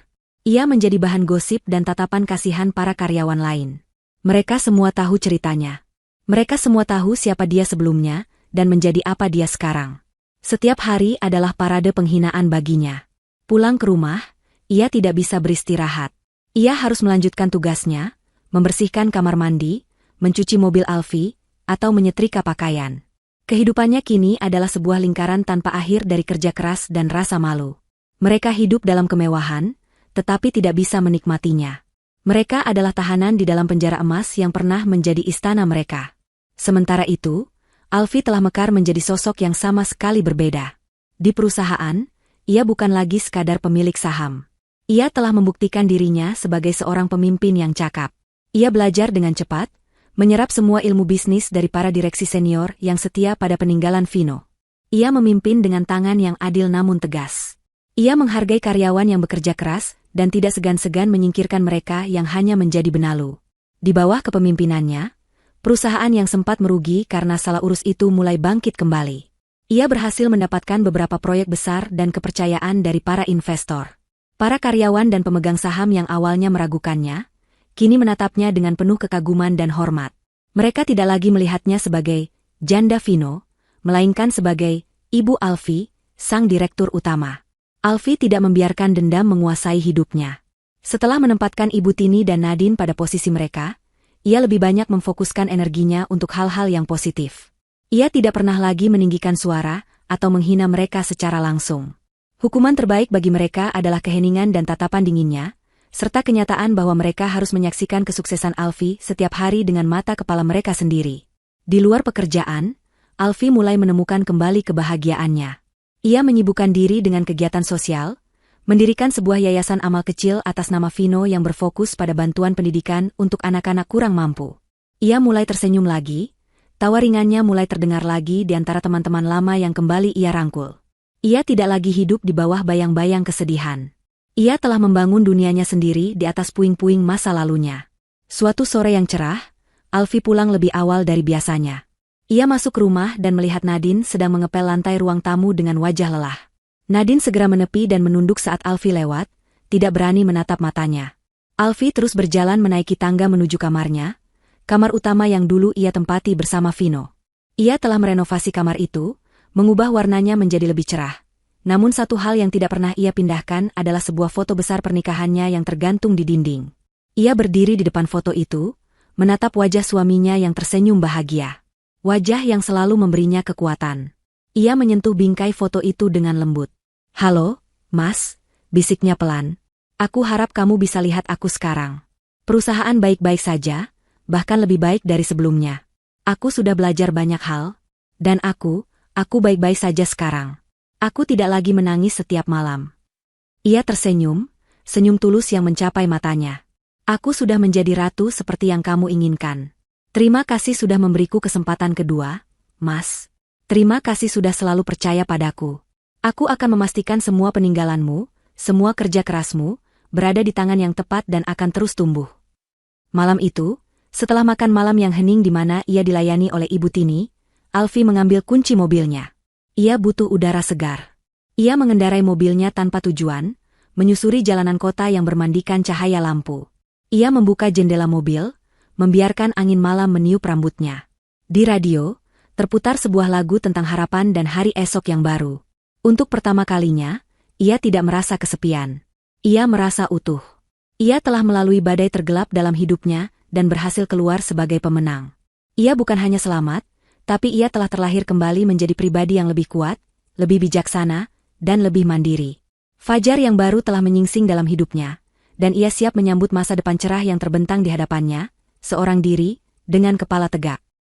A: Ia menjadi bahan gosip dan tatapan kasihan para karyawan lain. Mereka semua tahu ceritanya. Mereka semua tahu siapa dia sebelumnya, dan menjadi apa dia sekarang. Setiap hari adalah parade penghinaan baginya. Pulang ke rumah, ia tidak bisa beristirahat. Ia harus melanjutkan tugasnya, membersihkan kamar mandi, mencuci mobil Alfi, atau menyetrika pakaian. Kehidupannya kini adalah sebuah lingkaran tanpa akhir dari kerja keras dan rasa malu. Mereka hidup dalam kemewahan, tetapi tidak bisa menikmatinya. Mereka adalah tahanan di dalam penjara emas yang pernah menjadi istana mereka. Sementara itu, Alfi telah mekar menjadi sosok yang sama sekali berbeda. Di perusahaan, ia bukan lagi sekadar pemilik saham. Ia telah membuktikan dirinya sebagai seorang pemimpin yang cakap. Ia belajar dengan cepat, menyerap semua ilmu bisnis dari para direksi senior yang setia pada peninggalan Vino. Ia memimpin dengan tangan yang adil namun tegas. Ia menghargai karyawan yang bekerja keras dan tidak segan-segan menyingkirkan mereka yang hanya menjadi benalu. Di bawah kepemimpinannya, perusahaan yang sempat merugi karena salah urus itu mulai bangkit kembali. Ia berhasil mendapatkan beberapa proyek besar dan kepercayaan dari para investor. Para karyawan dan pemegang saham yang awalnya meragukannya, kini menatapnya dengan penuh kekaguman dan hormat. Mereka tidak lagi melihatnya sebagai janda Vino, melainkan sebagai Ibu Alfi, sang direktur utama. Alfi tidak membiarkan dendam menguasai hidupnya. Setelah menempatkan Ibu Tini dan Nadine pada posisi mereka, ia lebih banyak memfokuskan energinya untuk hal-hal yang positif. Ia tidak pernah lagi meninggikan suara atau menghina mereka secara langsung. Hukuman terbaik bagi mereka adalah keheningan dan tatapan dinginnya, serta kenyataan bahwa mereka harus menyaksikan kesuksesan Alfi setiap hari dengan mata kepala mereka sendiri. Di luar pekerjaan, Alfi mulai menemukan kembali kebahagiaannya. Ia menyibukkan diri dengan kegiatan sosial, mendirikan sebuah yayasan amal kecil atas nama Vino yang berfokus pada bantuan pendidikan untuk anak-anak kurang mampu. Ia mulai tersenyum lagi, tawa ringannya mulai terdengar lagi di antara teman-teman lama yang kembali ia rangkul. Ia tidak lagi hidup di bawah bayang-bayang kesedihan. Ia telah membangun dunianya sendiri di atas puing-puing masa lalunya. Suatu sore yang cerah, Alfi pulang lebih awal dari biasanya. Ia masuk rumah dan melihat Nadine sedang mengepel lantai ruang tamu dengan wajah lelah. Nadine segera menepi dan menunduk saat Alfi lewat, tidak berani menatap matanya. Alfi terus berjalan menaiki tangga menuju kamarnya, kamar utama yang dulu ia tempati bersama Vino. Ia telah merenovasi kamar itu, mengubah warnanya menjadi lebih cerah. Namun satu hal yang tidak pernah ia pindahkan adalah sebuah foto besar pernikahannya yang tergantung di dinding. Ia berdiri di depan foto itu, menatap wajah suaminya yang tersenyum bahagia. Wajah yang selalu memberinya kekuatan. Ia menyentuh bingkai foto itu dengan lembut. "Halo, Mas," bisiknya pelan. "Aku harap kamu bisa lihat aku sekarang. Perusahaan baik-baik saja, bahkan lebih baik dari sebelumnya. Aku sudah belajar banyak hal, dan aku baik-baik saja sekarang. Aku tidak lagi menangis setiap malam." Ia tersenyum, senyum tulus yang mencapai matanya. "Aku sudah menjadi ratu seperti yang kamu inginkan. Terima kasih sudah memberiku kesempatan kedua, Mas. Terima kasih sudah selalu percaya padaku. Aku akan memastikan semua peninggalanmu, semua kerja kerasmu, berada di tangan yang tepat dan akan terus tumbuh." Malam itu, setelah makan malam yang hening di mana ia dilayani oleh Ibu Tini, Alfi mengambil kunci mobilnya. Ia butuh udara segar. Ia mengendarai mobilnya tanpa tujuan, menyusuri jalanan kota yang bermandikan cahaya lampu. Ia membuka jendela mobil, membiarkan angin malam meniup rambutnya. Di radio, terputar sebuah lagu tentang harapan dan hari esok yang baru. Untuk pertama kalinya, ia tidak merasa kesepian. Ia merasa utuh. Ia telah melalui badai tergelap dalam hidupnya dan berhasil keluar sebagai pemenang. Ia bukan hanya selamat, tapi ia telah terlahir kembali menjadi pribadi yang lebih kuat, lebih bijaksana, dan lebih mandiri. Fajar yang baru telah menyingsing dalam hidupnya, dan ia siap menyambut masa depan cerah yang terbentang di hadapannya, seorang diri, dengan kepala tegak.